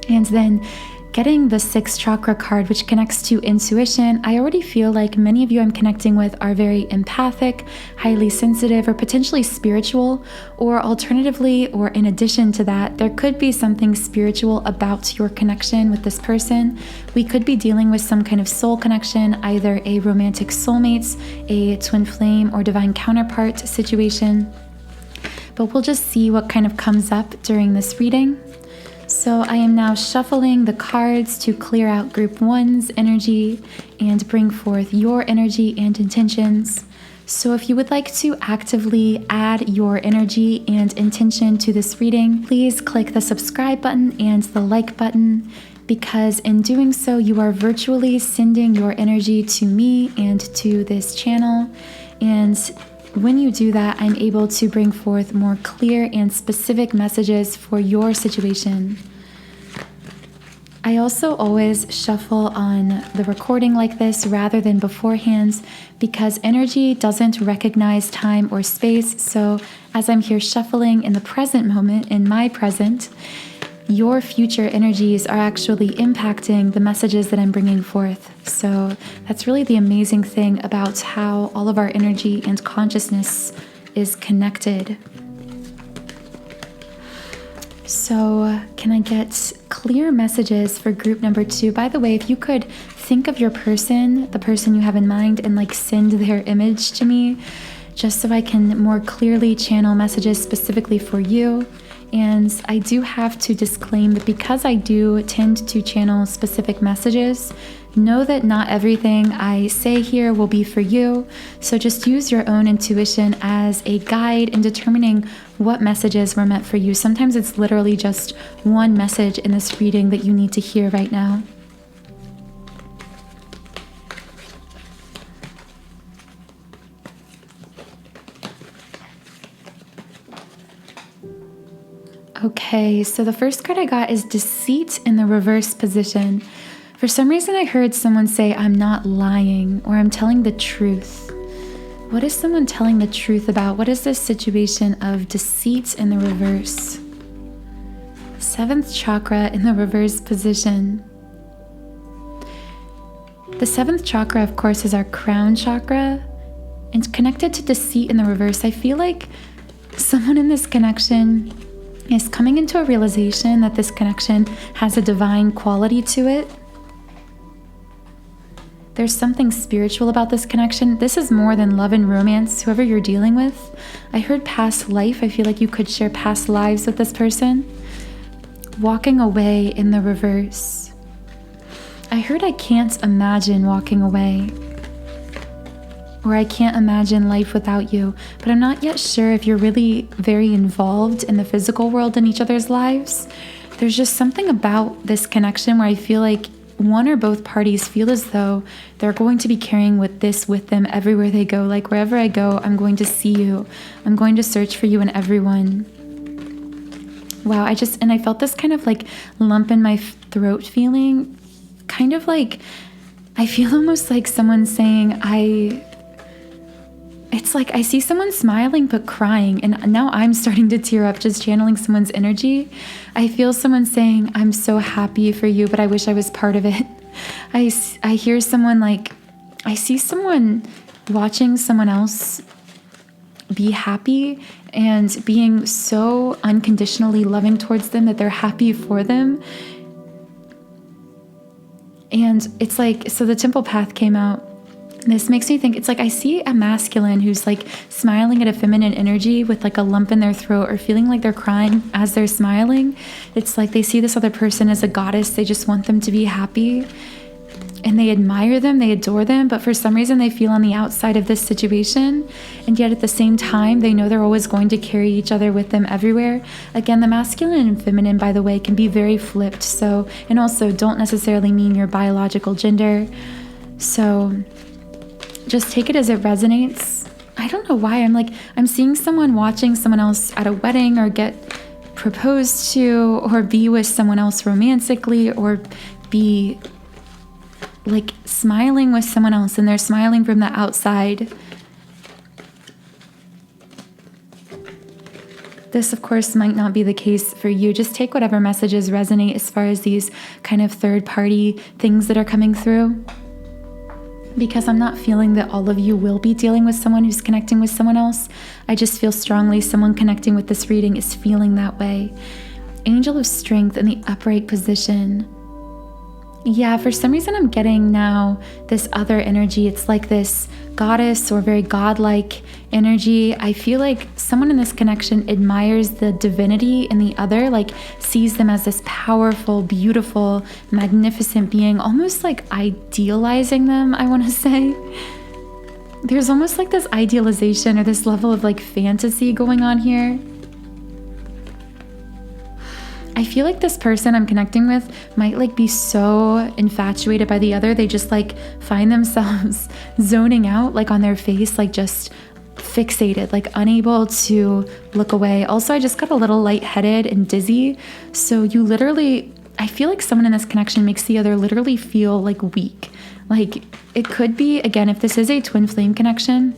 And then getting the 6th chakra card, which connects to intuition, I already feel like many of you I'm connecting with are very empathic, highly sensitive, or potentially spiritual, or alternatively, or in addition to that, there could be something spiritual about your connection with this person. We could be dealing with some kind of soul connection, either a romantic soulmates, a twin flame, or divine counterpart situation. But we'll just see what kind of comes up during this reading. So I am now shuffling the cards to clear out group 1's energy and bring forth your energy and intentions. So if you would like to actively add your energy and intention to this reading, please click the subscribe button and the like button, because in doing so, you are virtually sending your energy to me and to this channel. And when you do that, I'm able to bring forth more clear and specific messages for your situation. I also always shuffle on the recording like this rather than beforehand, because energy doesn't recognize time or space. So as I'm here shuffling in the present moment, in my present, your future energies are actually impacting the messages that I'm bringing forth. So that's really the amazing thing about how all of our energy and consciousness is connected. So can I get clear messages for group number 2? By the way, if you could think of your person, the person you have in mind, and like send their image to me, just so I can more clearly channel messages specifically for you. And I do have to disclaim that because I do tend to channel specific messages, know that not everything I say here will be for you. So just use your own intuition as a guide in determining what messages were meant for you. Sometimes it's literally just one message in this reading that you need to hear right now. Okay, so the first card I got is Deceit in the reverse position. For some reason, I heard someone say, I'm not lying, or I'm telling the truth. What is someone telling the truth about? What is this situation of deceit in the reverse? 7th chakra in the reverse position. The 7th chakra, of course, is our crown chakra, and connected to deceit in the reverse. I feel like someone in this connection is coming into a realization that this connection has a divine quality to it. There's something spiritual about this connection. This is more than love and romance, whoever you're dealing with. I heard past life. I feel like you could share past lives with this person. walking away in the reverse. I heard I can't imagine walking away, or I can't imagine life without you, but I'm not yet sure if you're really very involved in the physical world in each other's lives. There's just something about this connection where I feel like one or both parties feel as though they're going to be carrying with them everywhere they go. Like, wherever I go, I'm going to see you. I'm going to search for you in everyone. Wow, I felt this kind of like lump in my throat feeling, kind of like, I feel almost like someone saying, it's like I see someone smiling but crying, and now I'm starting to tear up just channeling someone's energy. I feel someone saying, I'm so happy for you, but I wish I was part of it. I hear someone I see someone watching someone else be happy and being so unconditionally loving towards them that they're happy for them. And it's like, so the temple path came out. This makes me think, it's like I see a masculine who's like smiling at a feminine energy with like a lump in their throat or feeling like they're crying as they're smiling. It's like they see this other person as a goddess. They just want them to be happy. And they admire them, they adore them, but for some reason they feel on the outside of this situation, and yet at the same time they know they're always going to carry each other with them everywhere. Again, the masculine and feminine, by the way, can be very flipped, so, and also don't necessarily mean your biological gender. So just take it as it resonates. I don't know why I'm seeing someone watching someone else at a wedding or get proposed to or be with someone else romantically or be like smiling with someone else, and they're smiling from the outside. This, of course, might not be the case for you. Just take whatever messages resonate as far as these kind of third-party things that are coming through, because I'm not feeling that all of you will be dealing with someone who's connecting with someone else. I just feel strongly someone connecting with this reading is feeling that way. Angel of Strength in the upright position. Yeah, for some reason I'm getting now this other energy. It's like this goddess or very godlike energy. I feel like someone in this connection admires the divinity in the other, like sees them as this powerful, beautiful, magnificent being, almost like idealizing them, I want to say. There's almost like this idealization or this level of like fantasy going on here. I feel like this person I'm connecting with might like be so infatuated by the other, they just like find themselves zoning out like on their face, like just fixated, like unable to look away. Also, I just got a little lightheaded and dizzy. So you literally, I feel like someone in this connection makes the other literally feel like weak. Like it could be, again, if this is a twin flame connection,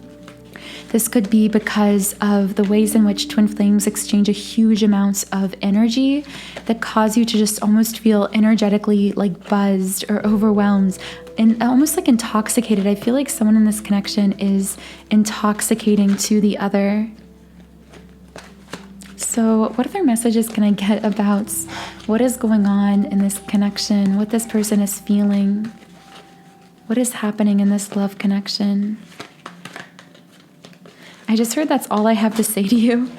this could be because of the ways in which twin flames exchange a huge amounts of energy that cause you to just almost feel energetically like buzzed or overwhelmed and almost like intoxicated. I feel like someone in this connection is intoxicating to the other. So what other messages can I get about what is going on in this connection, what this person is feeling, what is happening in this love connection? I just heard that's all I have to say to you.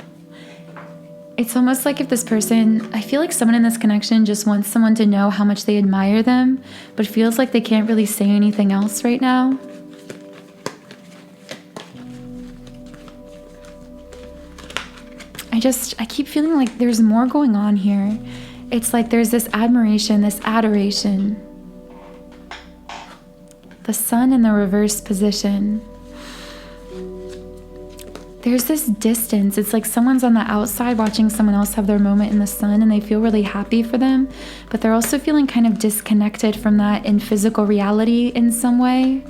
It's almost like if this person, I feel like someone in this connection just wants someone to know how much they admire them, but feels like they can't really say anything else right now. I keep feeling like there's more going on here. It's like there's this admiration, this adoration. The sun in the reverse position. There's this distance. It's like someone's on the outside watching someone else have their moment in the sun and they feel really happy for them, but they're also feeling kind of disconnected from that in physical reality in some way.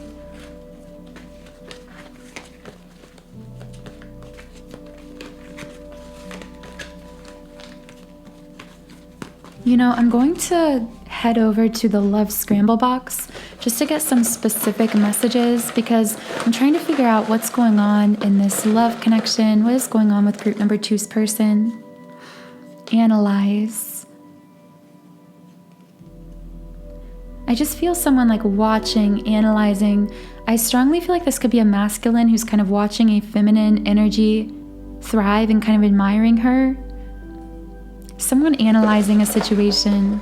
You know, I'm going to head over to the Love Scramble box just to get some specific messages, because I'm trying to figure out what's going on in this love connection. What is going on with group number 2's person? Analyze. I just feel someone like watching, analyzing. I strongly feel like this could be a masculine who's kind of watching a feminine energy thrive and kind of admiring her. someone analyzing a situation,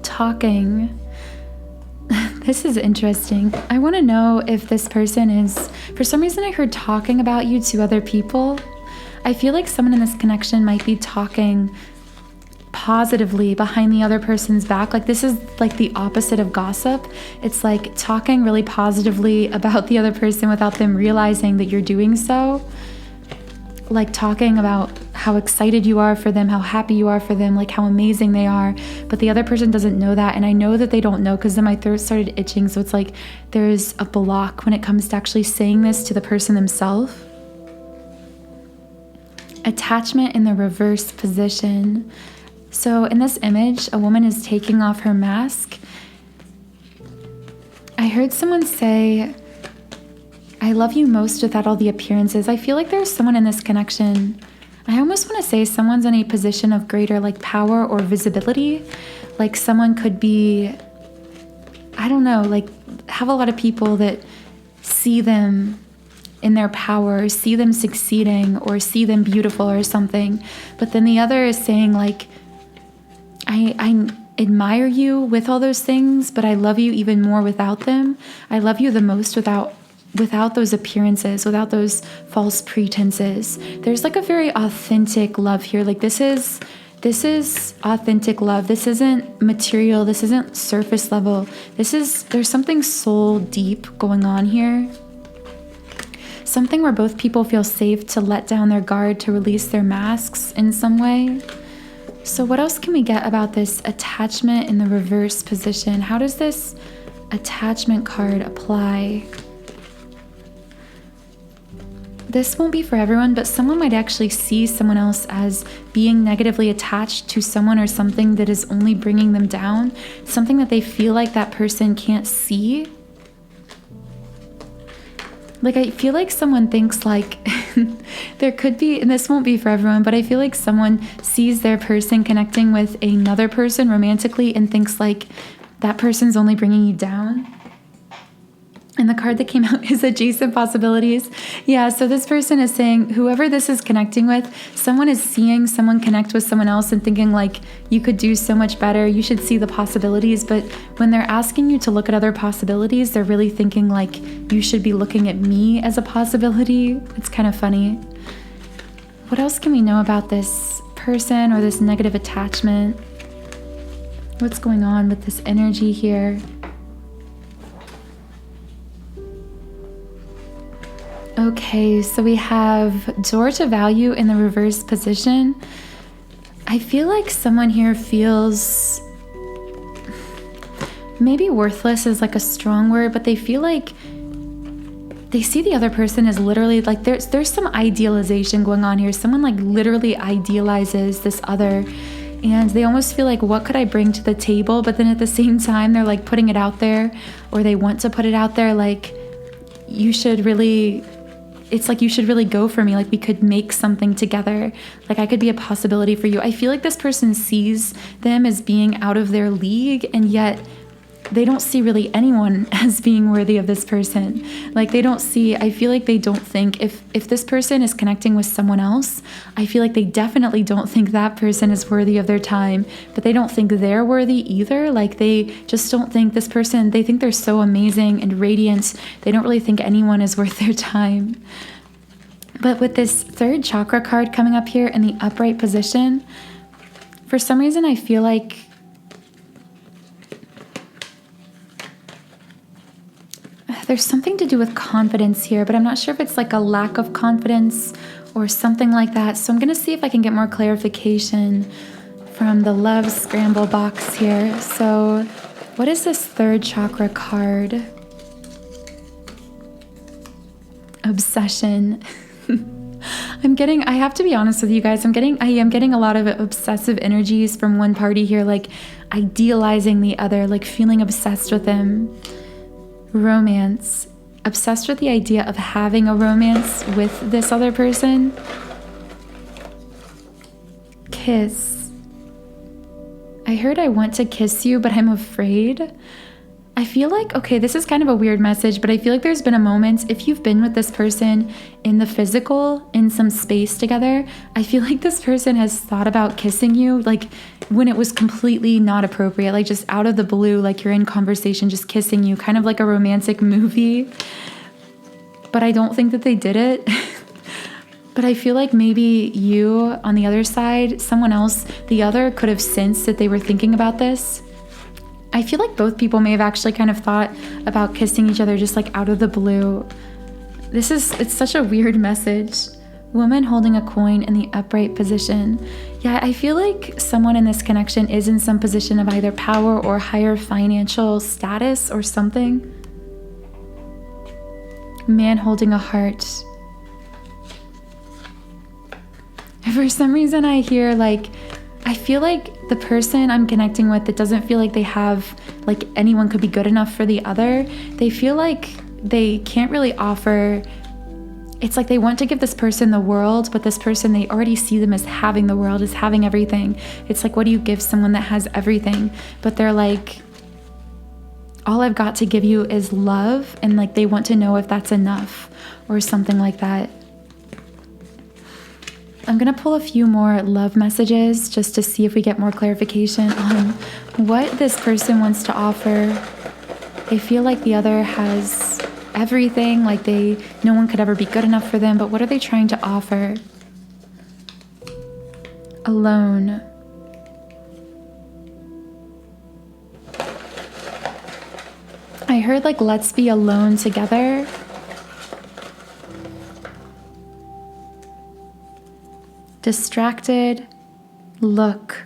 talking. This is interesting. I want to know if this person is, for some reason I heard talking about you to other people. I feel like someone in this connection might be talking positively behind the other person's back. Like this is like the opposite of gossip. It's like talking really positively about the other person without them realizing that you're doing so. Like talking about how excited you are for them, how happy you are for them, like how amazing they are, but the other person doesn't know that, and I know that they don't know because then my throat started itching. So it's like there's a block when it comes to actually saying this to the person themselves. Attachment in the reverse position. So in this image, a woman is taking off her mask. I heard someone say, I love you most without all the appearances. I feel like there's someone in this connection. I almost want to say someone's in a position of greater like power or visibility. Like someone could be, I don't know, like have a lot of people that see them in their power, see them succeeding, or see them beautiful or something. But then the other is saying like, I admire you with all those things, but I love you even more without them. I love you the most without those appearances, without those false pretenses. There's like a very authentic love here. Like this is authentic love. This isn't material. This isn't surface level. There's something soul deep going on here. Something where both people feel safe to let down their guard, to release their masks in some way. So what else can we get about this attachment in the reverse position? How does this attachment card apply? This won't be for everyone, but someone might actually see someone else as being negatively attached to someone or something that is only bringing them down, something that they feel like that person can't see. Like I feel like someone thinks like there could be, and this won't be for everyone, but I feel like someone sees their person connecting with another person romantically and thinks like that person's only bringing you down. And the card that came out is adjacent possibilities. Yeah, so this person is saying whoever this is connecting with, someone is seeing someone connect with someone else and thinking like you could do so much better, you should see the possibilities. But when they're asking you to look at other possibilities, they're really thinking like you should be looking at me as a possibility. It's kind of funny. What else can we know about this person or this negative attachment? What's going on with this energy here? Okay, so we have door to value in the reverse position. I feel like someone here feels, maybe worthless is like a strong word, but they feel like they see the other person as literally like there's some idealization going on here. Someone like literally idealizes this other, and they almost feel like, what could I bring to the table? But then at the same time, they're like putting it out there, or they want to put it out there like, you should really, it's like you should really go for me, like we could make something together, like I could be a possibility for you. I feel like this person sees them as being out of their league, and yet they don't see really anyone as being worthy of this person. Like they don't see, I feel like they don't think, if this person is connecting with someone else, I feel like they definitely don't think that person is worthy of their time, but they don't think they're worthy either. Like they just don't think this person, they think they're so amazing and radiant. They don't really think anyone is worth their time. But with this third chakra card coming up here in the upright position, for some reason I feel like there's something to do with confidence here, but I'm not sure if it's like a lack of confidence or something like that. So I'm going to see if I can get more clarification from the love scramble box here. So what is this third chakra card? Obsession. I have to be honest with you guys, I am getting a lot of obsessive energies from one party here, like idealizing the other, like feeling obsessed with them. Romance, obsessed with the idea of having a romance with this other person. Kiss. I heard I want to kiss you, but I'm afraid. I feel like, okay, this is kind of a weird message, but I feel like there's been a moment, if you've been with this person in the physical, in some space together, I feel like this person has thought about kissing you, like when it was completely not appropriate, like just out of the blue, like you're in conversation, just kissing you, kind of like a romantic movie. But I don't think that they did it. But I feel like maybe you, on the other side, someone else, the other could have sensed that they were thinking about this. I feel like both people may have actually kind of thought about kissing each other just like out of the blue. It's such a weird message. Woman holding a coin in the upright position. Yeah, I feel like someone in this connection is in some position of either power or higher financial status or something. Man holding a heart. For some reason I hear like, I feel like the person I'm connecting with that doesn't feel like they have, like anyone could be good enough for the other, they feel like they can't really offer, it's like they want to give this person the world, but this person, they already see them as having the world, as having everything. It's like, what do you give someone that has everything? But they're like, all I've got to give you is love, and like they want to know if that's enough or something like that. I'm gonna pull a few more love messages just to see if we get more clarification on what this person wants to offer. They feel like the other has everything, like no one could ever be good enough for them, but what are they trying to offer? Alone. I heard like, let's be alone together. Distracted, look.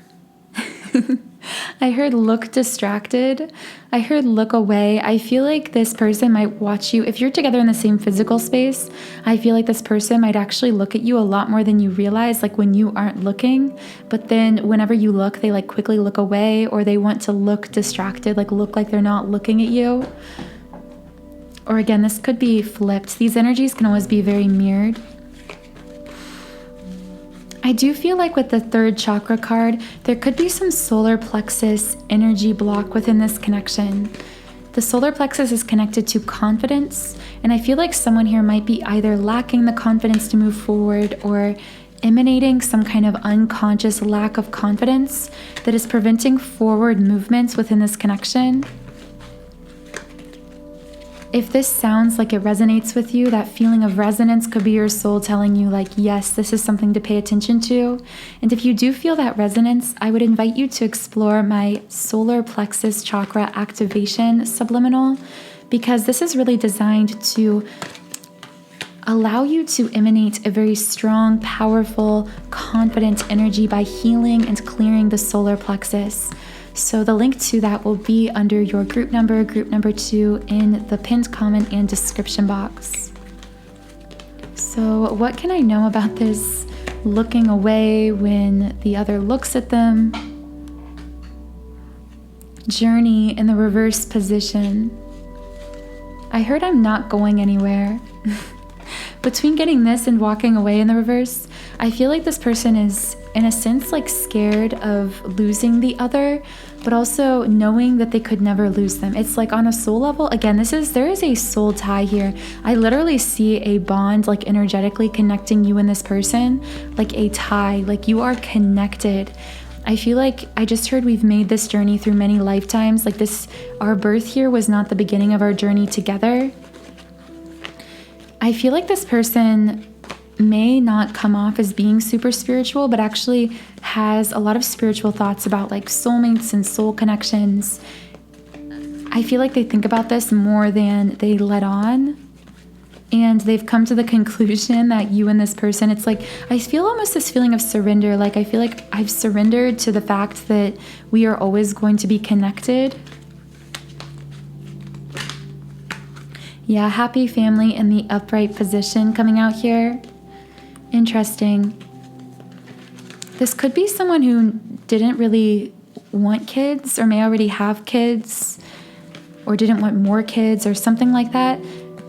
I heard look distracted. I heard look away. I feel like this person might watch you. If you're together in the same physical space, I feel like this person might actually look at you a lot more than you realize, like when you aren't looking. But then whenever you look, they like quickly look away, or they want to look distracted, like look like they're not looking at you. Or again, this could be flipped. These energies can always be very mirrored. I do feel like with the third chakra card, there could be some solar plexus energy block within this connection. The solar plexus is connected to confidence, and I feel like someone here might be either lacking the confidence to move forward or emanating some kind of unconscious lack of confidence that is preventing forward movements within this connection. If this sounds like it resonates with you, that feeling of resonance could be your soul telling you like, yes, this is something to pay attention to. And if you do feel that resonance, I would invite you to explore my solar plexus chakra activation subliminal, because this is really designed to allow you to emanate a very strong, powerful, confident energy by healing and clearing the solar plexus. So the link to that will be under your group number 2, in the pinned comment and description box. So what can I know about this looking away when the other looks at them? Journey in the reverse position. I heard I'm not going anywhere. Between getting this and walking away in the reverse, I feel like this person is, in a sense, like scared of losing the other, but also knowing that they could never lose them. It's like on a soul level, again, there is a soul tie here. I literally see a bond, like energetically connecting you and this person, like a tie, like you are connected. I feel like I just heard we've made this journey through many lifetimes. Like our birth here was not the beginning of our journey together. I feel like this person may not come off as being super spiritual, but actually has a lot of spiritual thoughts about like soulmates and soul connections. I feel like they think about this more than they let on. And they've come to the conclusion that you and this person, it's like, I feel almost this feeling of surrender. Like I feel like I've surrendered to the fact that we are always going to be connected. Yeah, happy family in the upright position coming out here. Interesting. This could be someone who didn't really want kids, or may already have kids, or didn't want more kids or something like that.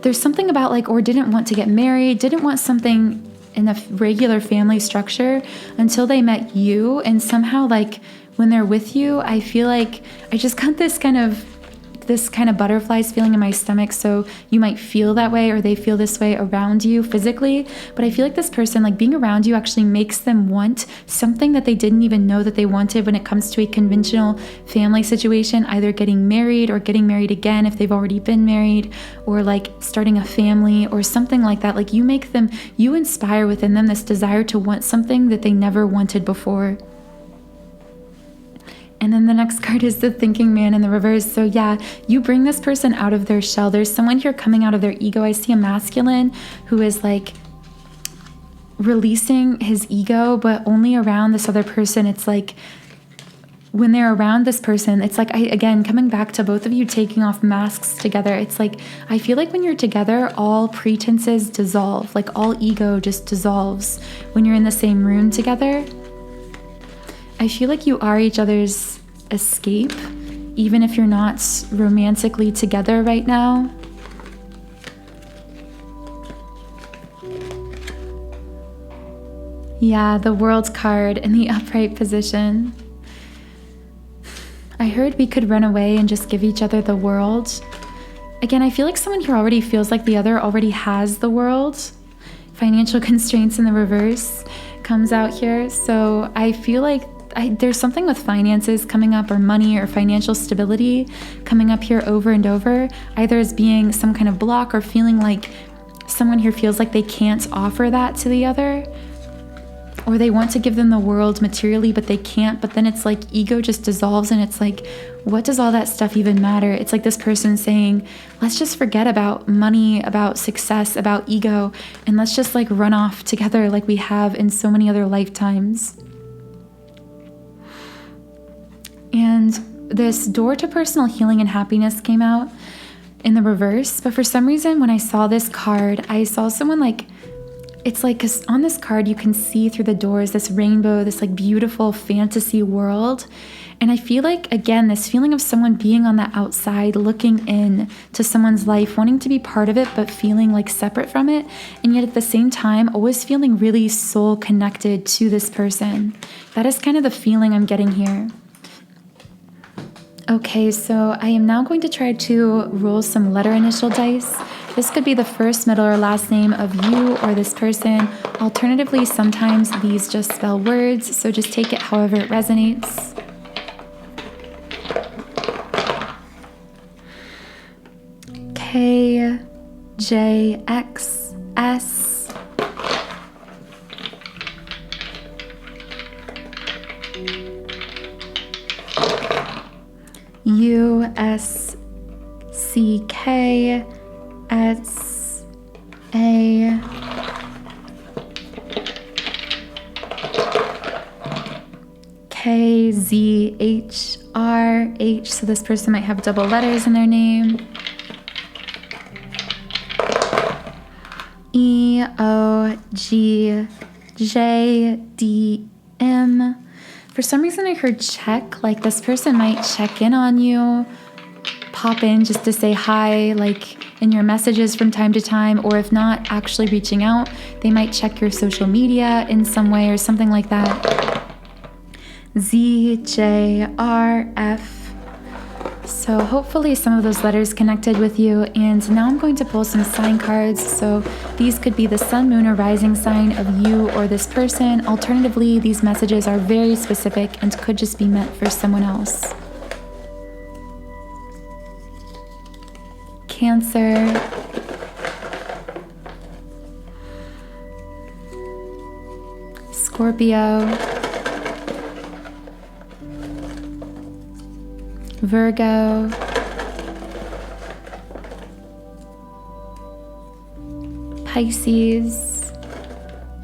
There's something about like, or didn't want to get married, didn't want something in a regular family structure until they met you. And somehow like when they're with you, I feel like I just got this kind of this kind of butterflies feeling in my stomach. So you might feel that way, or they feel this way around you physically. But I feel like this person, like being around you, actually makes them want something that they didn't even know that they wanted when it comes to a conventional family situation, either getting married or getting married again if they've already been married, or like starting a family or something like that. Like you inspire within them this desire to want something that they never wanted before. And then the next card is the thinking man in the reverse. So yeah, you bring this person out of their shell. There's someone here coming out of their ego. I see a masculine who is like releasing his ego, but only around this other person. It's like when they're around this person, it's like, again, coming back to both of you taking off masks together. It's like, I feel like when you're together, all pretenses dissolve, like all ego just dissolves when you're in the same room together. I feel like you are each other's escape, even if you're not romantically together right now. Yeah, the World card in the upright position. I heard we could run away and just give each other the world. Again, I feel like someone here already feels like the other already has the world. Financial constraints in the reverse comes out here. So I feel like there's something with finances coming up, or money or financial stability coming up here over and over, either as being some kind of block or feeling like someone here feels like they can't offer that to the other, or they want to give them the world materially, but they can't. But then it's like ego just dissolves, and it's like, what does all that stuff even matter? It's like this person saying, let's just forget about money, about success, about ego, and let's just like run off together like we have in so many other lifetimes. And this door to personal healing and happiness came out in the reverse. But for some reason, when I saw this card, I saw someone like, it's like, 'cause on this card, you can see through the doors, this rainbow, this like beautiful fantasy world. And I feel like, again, this feeling of someone being on the outside, looking in to someone's life, wanting to be part of it, but feeling like separate from it. And yet at the same time, always feeling really soul connected to this person. That is kind of the feeling I'm getting here. Okay, so I am now going to try to roll some letter initial dice. This could be the first, middle, or last name of you or this person. Alternatively, sometimes these just spell words, so just take it however it resonates. K, J, X, S. U, S, C, K, S, A, K, Z, H, R, H. So this person might have double letters in their name. E, O, G, J, D, M. For some reason I heard check, like this person might check in on you, pop in just to say hi, like in your messages from time to time, or if not actually reaching out, they might check your social media in some way or something like that. Z, J, R, F. So hopefully some of those letters connected with you. And now I'm going to pull some sign cards. So these could be the sun, moon, or rising sign of you or this person. Alternatively, these messages are very specific and could just be meant for someone else. Cancer, Scorpio, Virgo, Pisces.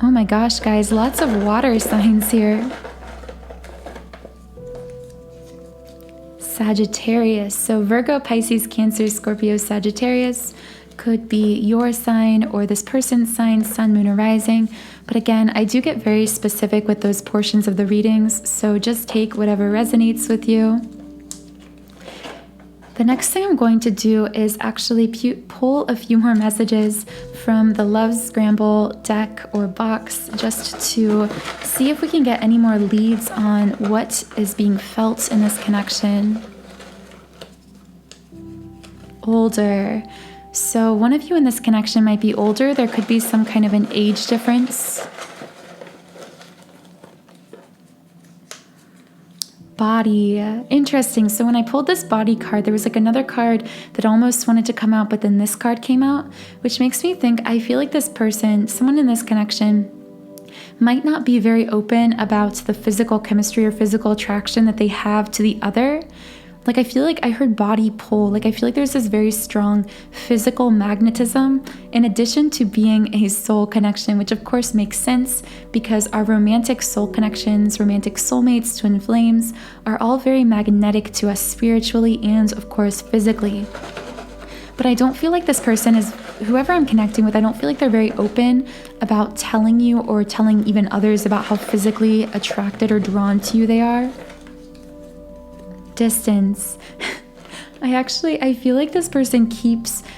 Oh my gosh, guys, lots of water signs here. Sagittarius. So Virgo, Pisces, Cancer, Scorpio, Sagittarius could be your sign or this person's sign, sun, moon, or rising. But again, I do get very specific with those portions of the readings, so just take whatever resonates with you. The next thing I'm going to do is actually pull a few more messages from the Love Scramble deck or box, just to see if we can get any more leads on what is being felt in this connection. older. So one of you in this connection might be older. There could be some kind of an age difference. Body. Interesting. So when I pulled this body card, there was like another card that almost wanted to come out, but then this card came out, which makes me think, I feel like this person, someone in this connection, might not be very open about the physical chemistry or physical attraction that they have to the other. Like, I feel like I heard body pull. Like, I feel like there's this very strong physical magnetism in addition to being a soul connection, which of course makes sense because our romantic soul connections, romantic soulmates, twin flames, are all very magnetic to us spiritually and of course physically. But I don't feel like this person is, whoever I'm connecting with, I don't feel like they're very open about telling you or telling even others about how physically attracted or drawn to you they are. Distance. I feel like this person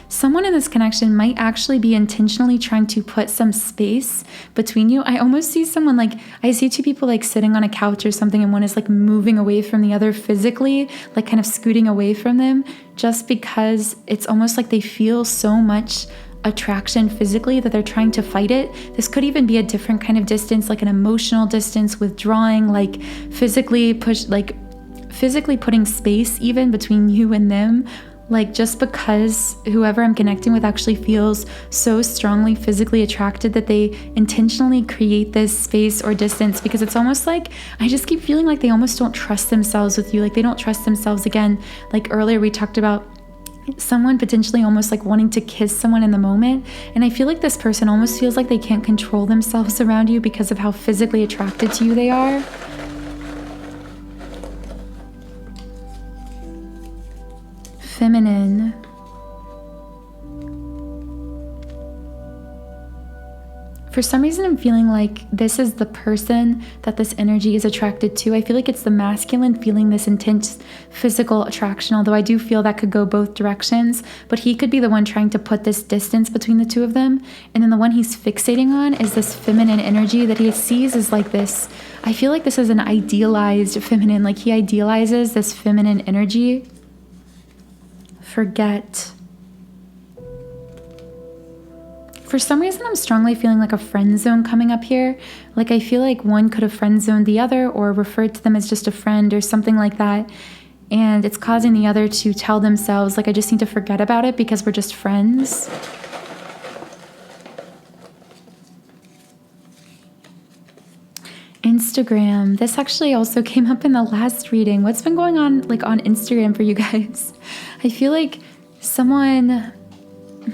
someone in this connection might actually be intentionally trying to put some space between you. I almost see someone I see two people sitting on a couch or something, and one is moving away from the other physically, kind of scooting away from them, just because it's almost like they feel so much attraction physically that they're trying to fight it. This could even be a different kind of distance, like an emotional distance, withdrawing, physically putting space even between you and them, just because whoever I'm connecting with actually feels so strongly physically attracted that they intentionally create this space or distance, because it's almost like I just keep feeling like they almost don't trust themselves with you. They don't trust themselves again. Earlier we talked about someone potentially almost wanting to kiss someone in the moment, and I feel like this person almost feels like they can't control themselves around you because of how physically attracted to you they are. Feminine. For some reason, I'm feeling like this is the person that this energy is attracted to. I feel like it's the masculine feeling this intense physical attraction, although I do feel that could go both directions, but he could be the one trying to put this distance between the two of them. And then the one he's fixating on is this feminine energy that he sees as this. I feel like this is an idealized feminine, he idealizes this feminine energy. Forget. For some reason, I'm strongly feeling a friend zone coming up here. I feel like one could have friend zoned the other or referred to them as just a friend or something like that. And it's causing the other to tell themselves, I just need to forget about it because we're just friends. Instagram. This actually also came up in the last reading. What's been going on on Instagram for you guys? I feel like someone,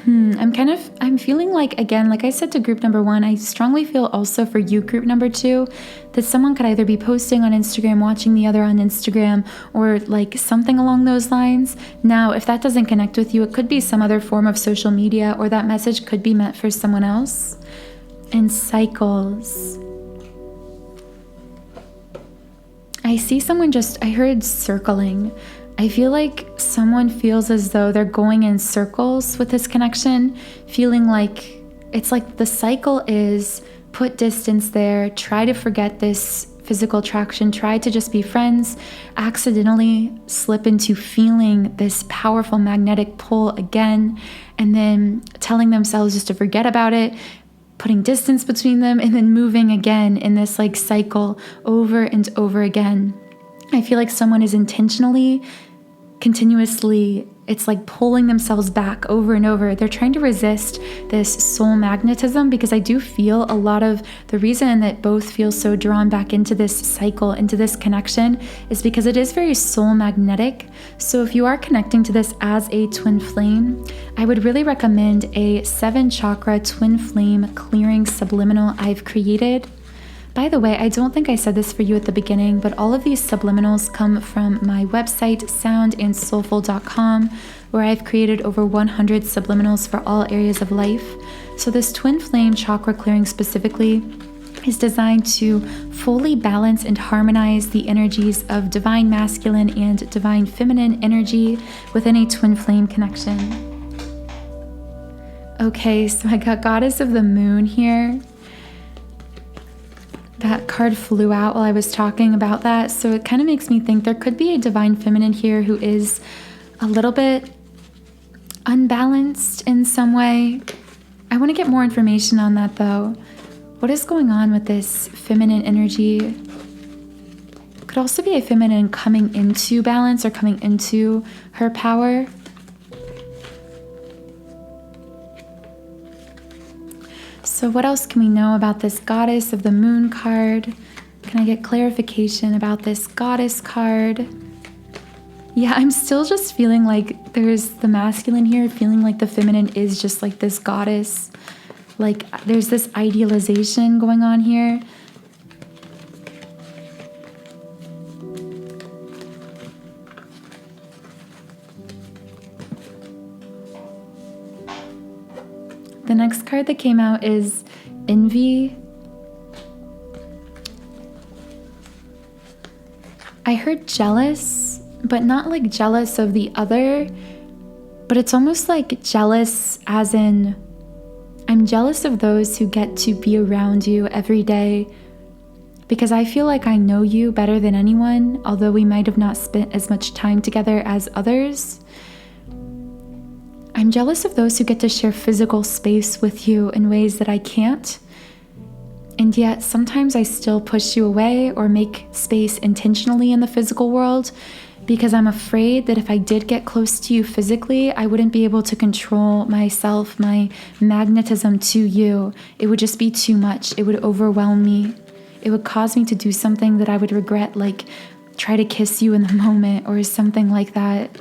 I'm feeling again, I said to group number 1, I strongly feel also for you, group number 2, that someone could either be posting on Instagram, watching the other on Instagram, or something along those lines. Now, if that doesn't connect with you, it could be some other form of social media, or that message could be meant for someone else. And cycles. I see someone I heard circling. I feel like someone feels as though they're going in circles with this connection, feeling it's the cycle is put distance there, try to forget this physical attraction, try to just be friends, accidentally slip into feeling this powerful magnetic pull again, and then telling themselves just to forget about it, putting distance between them, and then moving again in this cycle over and over again. I feel like someone is intentionally, continuously, it's pulling themselves back over and over. They're trying to resist this soul magnetism, because I do feel a lot of the reason that both feel so drawn back into this cycle, into this connection, is because it is very soul magnetic. So if you are connecting to this as a twin flame, I would really recommend a 7-chakra twin flame clearing subliminal I've created. By the way, I don't think I said this for you at the beginning, but all of these subliminals come from my website, soundandsoulful.com, where I've created over 100 subliminals for all areas of life. So this twin flame chakra clearing specifically is designed to fully balance and harmonize the energies of divine masculine and divine feminine energy within a twin flame connection. Okay, so I got Goddess of the Moon here. That card flew out while I was talking about that, so it kind of makes me think there could be a divine feminine here who is a little bit, unbalanced in some way. I want to get more information on that though. What is going on with this feminine energy? Could also be a feminine coming into balance or coming into her power. So what else can we know about this Goddess of the Moon card? Can I get clarification about this Goddess card? Yeah, I'm still just feeling like there's the masculine here, feeling like the feminine is just like this goddess. Like there's this idealization going on here. The next card that came out is envy. I heard jealous, but not like jealous of the other, but it's almost like jealous as in, I'm jealous of those who get to be around you every day because I feel like I know you better than anyone, although we might have not spent as much time together as others. I'm jealous of those who get to share physical space with you in ways that I can't. And yet sometimes I still push you away or make space intentionally in the physical world because I'm afraid that if I did get close to you physically, I wouldn't be able to control myself, my magnetism to you. It would just be too much. It would overwhelm me. It would cause me to do something that I would regret, like try to kiss you in the moment or something like that.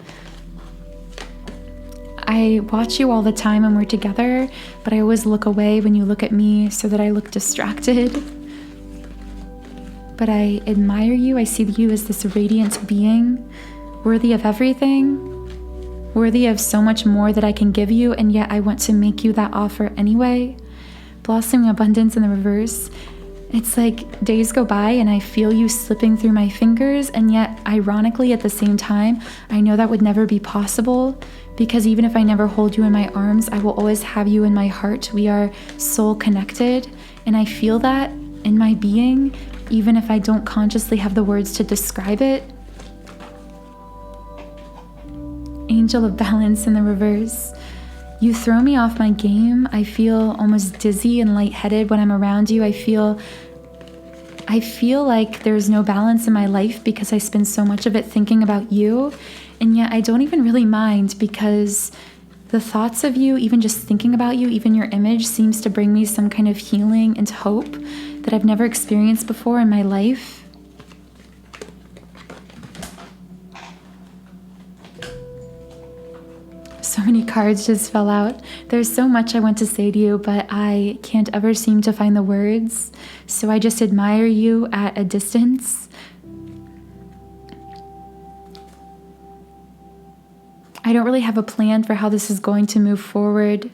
I watch you all the time when we're together, but I always look away when you look at me so that I look distracted. But I admire you. I see you as this radiant being, worthy of everything, worthy of so much more that I can give you, and yet I want to make you that offer anyway. Blossoming abundance in the reverse. It's like days go by and I feel you slipping through my fingers, and yet ironically at the same time, I know that would never be possible because even if I never hold you in my arms, I will always have you in my heart. We are soul connected, and I feel that in my being, even if I don't consciously have the words to describe it. Angel of balance in the reverse. You throw me off my game. I feel almost dizzy and lightheaded when I'm around you. I feel like there's no balance in my life because I spend so much of it thinking about you. And yet I don't even really mind because the thoughts of you, even just thinking about you, even your image seems to bring me some kind of healing and hope that I've never experienced before in my life. So many cards just fell out. There's so much I want to say to you, but I can't ever seem to find the words. So I just admire you at a distance. I don't really have a plan for how this is going to move forward.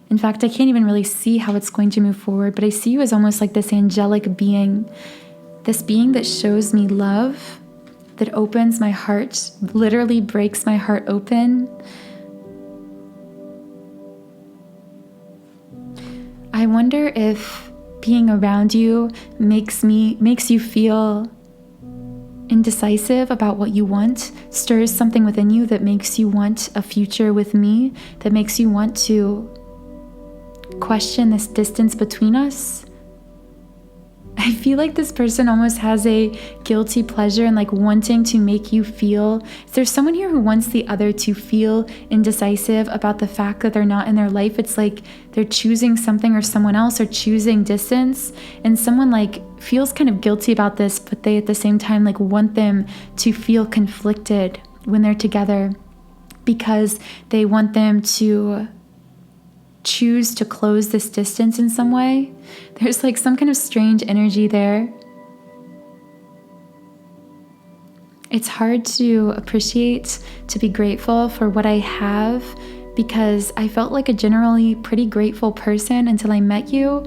In fact, I can't even really see how it's going to move forward, but I see you as almost like this angelic being, this being that shows me love, that opens my heart, literally breaks my heart open. I wonder if being around you makes you feel indecisive about what you want, stirs something within you that makes you want a future with me, that makes you want to question this distance between us. I feel like this person almost has a guilty pleasure in like wanting to make you feel. There's someone here who wants the other to feel indecisive about the fact that they're not in their life. It's like they're choosing something or someone else, or choosing distance, and someone like feels kind of guilty about this, but they at the same time like want them to feel conflicted when they're together because they want them to choose to close this distance in some way. There's like some kind of strange energy there. It's hard to appreciate, to be grateful for what I have, because I felt like a generally pretty grateful person until I met you,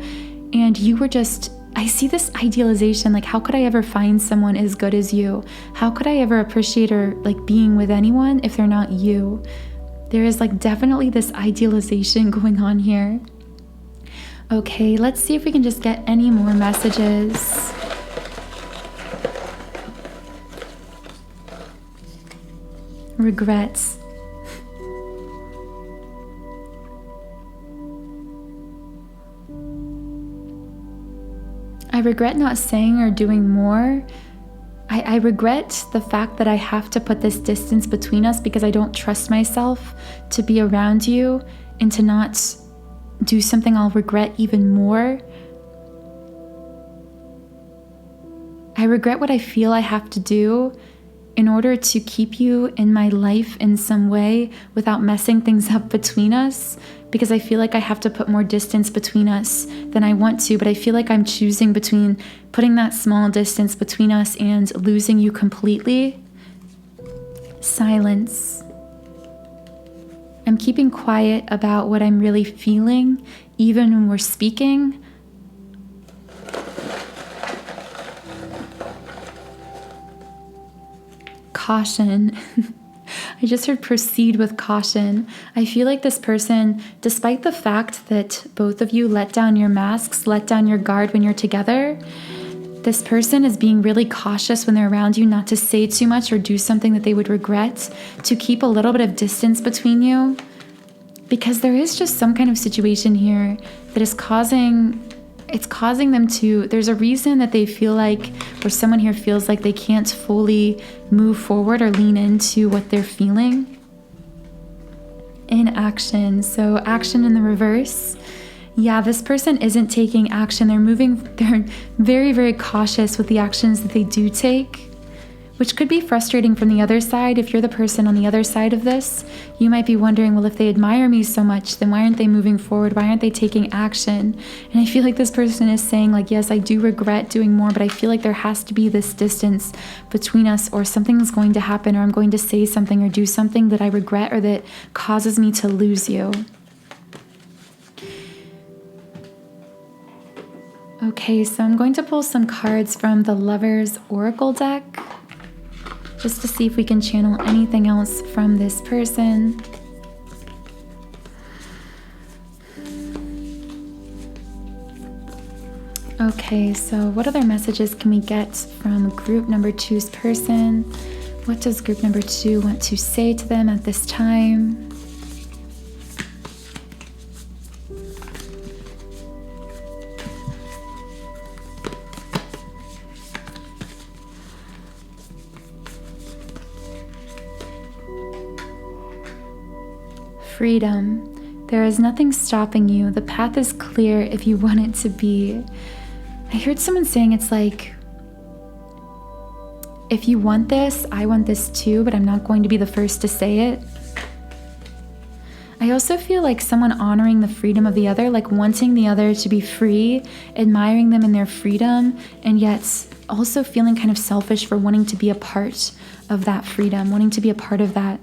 and you were just, I see this idealization, like how could I ever find someone as good as you? How could I ever appreciate or like being with anyone if they're not you? There is like definitely this idealization going on here. Okay, let's see if we can just get any more messages. Regrets. I regret not saying or doing more. I regret the fact that I have to put this distance between us because I don't trust myself to be around you and to not do something I'll regret even more. I regret what I feel I have to do in order to keep you in my life in some way without messing things up between us, because I feel like I have to put more distance between us than I want to, but I feel like I'm choosing between putting that small distance between us and losing you completely. Silence. I'm keeping quiet about what I'm really feeling, even when we're speaking. Caution. I just heard proceed with caution. I feel like this person, despite the fact that both of you let down your masks, let down your guard when you're together, this person is being really cautious when they're around you not to say too much or do something that they would regret, to keep a little bit of distance between you, because there is just some kind of situation here that is causing them to, there's a reason that they feel like, or someone here feels like they can't fully move forward or lean into what they're feeling. Inaction. So action in the reverse. Yeah, this person isn't taking action. They're very, very cautious with the actions that they do take, which could be frustrating from the other side. If you're the person on the other side of this, you might be wondering, well, if they admire me so much, then why aren't they moving forward? Why aren't they taking action? And I feel like this person is saying like, yes, I do regret doing more, but I feel like there has to be this distance between us, or something's going to happen, or I'm going to say something or do something that I regret or that causes me to lose you. Okay, so I'm going to pull some cards from the Lovers Oracle deck, just to see if we can channel anything else from this person. Okay, so what other messages can we get from group number 2's person? What does group number 2 want to say to them at this time? Freedom. There is nothing stopping you. The path is clear if you want it to be. I heard someone saying it's like, if you want this, I want this too, but I'm not going to be the first to say it. I also feel like someone honoring the freedom of the other, like wanting the other to be free, admiring them in their freedom, and yet also feeling kind of selfish for wanting to be a part of that freedom, wanting to be a part of that.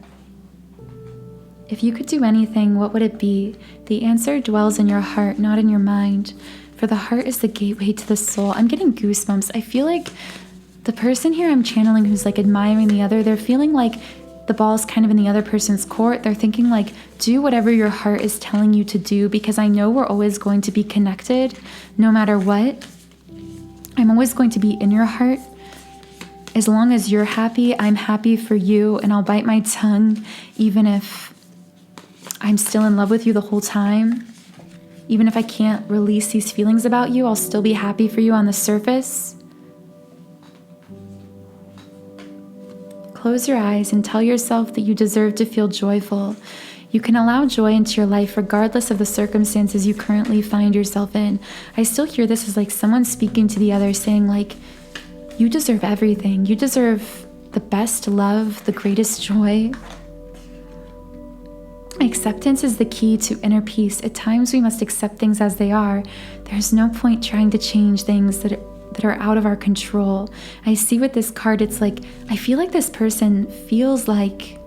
If you could do anything, what would it be? The answer dwells in your heart, not in your mind. For the heart is the gateway to the soul. I'm getting goosebumps. I feel like the person here I'm channeling who's like admiring the other, they're feeling like the ball's kind of in the other person's court. They're thinking like, do whatever your heart is telling you to do, because I know we're always going to be connected no matter what. I'm always going to be in your heart. As long as you're happy, I'm happy for you, and I'll bite my tongue even if I'm still in love with you the whole time. Even if I can't release these feelings about you, I'll still be happy for you on the surface. Close your eyes and tell yourself that you deserve to feel joyful. You can allow joy into your life regardless of the circumstances you currently find yourself in. I still hear this as like someone speaking to the other, saying like, you deserve everything. You deserve the best love, the greatest joy. Acceptance is the key to inner peace. At times we must accept things as they are. There's no point trying to change things that are out of our control. I see with this card, it's like, I feel like this person feels like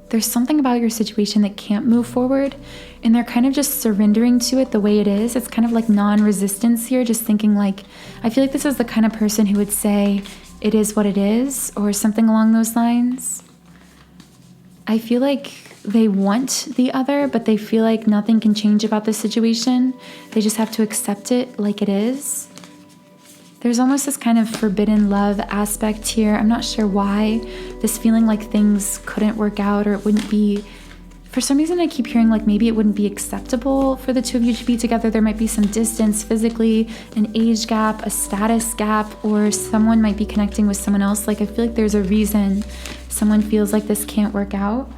there's something about your situation that can't move forward, and they're kind of just surrendering to it the way it is. It's kind of like non-resistance here, just thinking like, I feel like this is the kind of person who would say, it is what it is, or something along those lines. I feel like they want the other, but they feel like nothing can change about the situation. They just have to accept it like it is. There's almost this kind of forbidden love aspect here. I'm not sure why. This feeling like things couldn't work out, or it wouldn't be For some reason, I keep hearing like maybe it wouldn't be acceptable for the two of you to be together. There might be some distance physically, an age gap, a status gap, or someone might be connecting with someone else. Like I feel like there's a reason someone feels like this can't work out.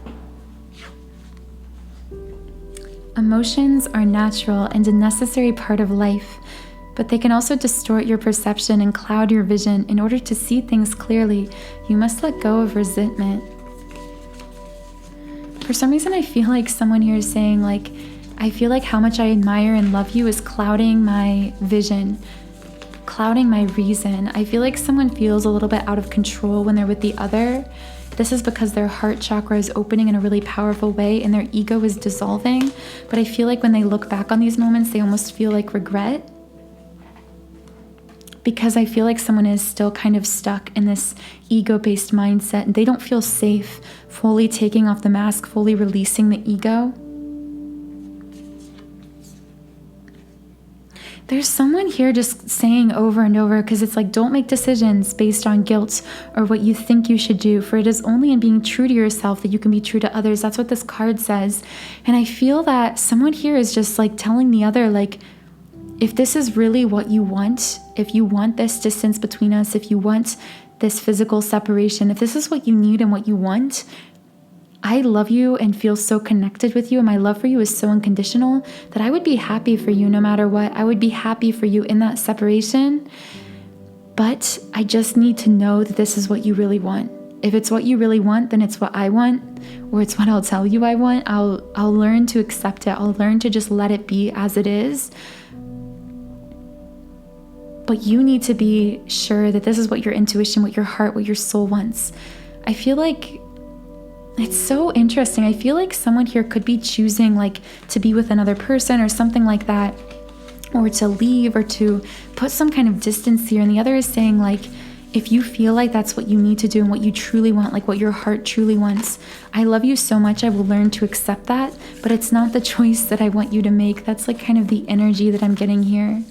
Emotions are natural and a necessary part of life, but they can also distort your perception and cloud your vision. In order to see things clearly, you must let go of resentment. For some reason, I feel like someone here is saying like, I feel like how much I admire and love you is clouding my vision, clouding my reason. I feel like someone feels a little bit out of control when they're with the other. This is because their heart chakra is opening in a really powerful way and their ego is dissolving. But I feel like when they look back on these moments, they almost feel like regret. Because I feel like someone is still kind of stuck in this ego-based mindset and they don't feel safe fully taking off the mask, fully releasing the ego. There's someone here just saying over and over, because it's like, don't make decisions based on guilt or what you think you should do, for it is only in being true to yourself that you can be true to others. That's what this card says. And I feel that someone here is just like telling the other, like, if this is really what you want, if you want this distance between us, if you want this physical separation, if this is what you need and what you want, I love you and feel so connected with you, and my love for you is so unconditional that I would be happy for you no matter what. I would be happy for you in that separation, but I just need to know that this is what you really want. If it's what you really want, then it's what I want, or it's what I'll tell you I want. I'll learn to accept it. I'll learn to just let it be as it is. But you need to be sure that this is what your intuition, what your heart, what your soul wants. I feel like it's so interesting. I feel like someone here could be choosing like to be with another person or something like that, or to leave or to put some kind of distance here. And the other is saying like, if you feel like that's what you need to do and what you truly want, like what your heart truly wants, I love you so much, I will learn to accept that, but it's not the choice that I want you to make. That's like kind of the energy that I'm getting here.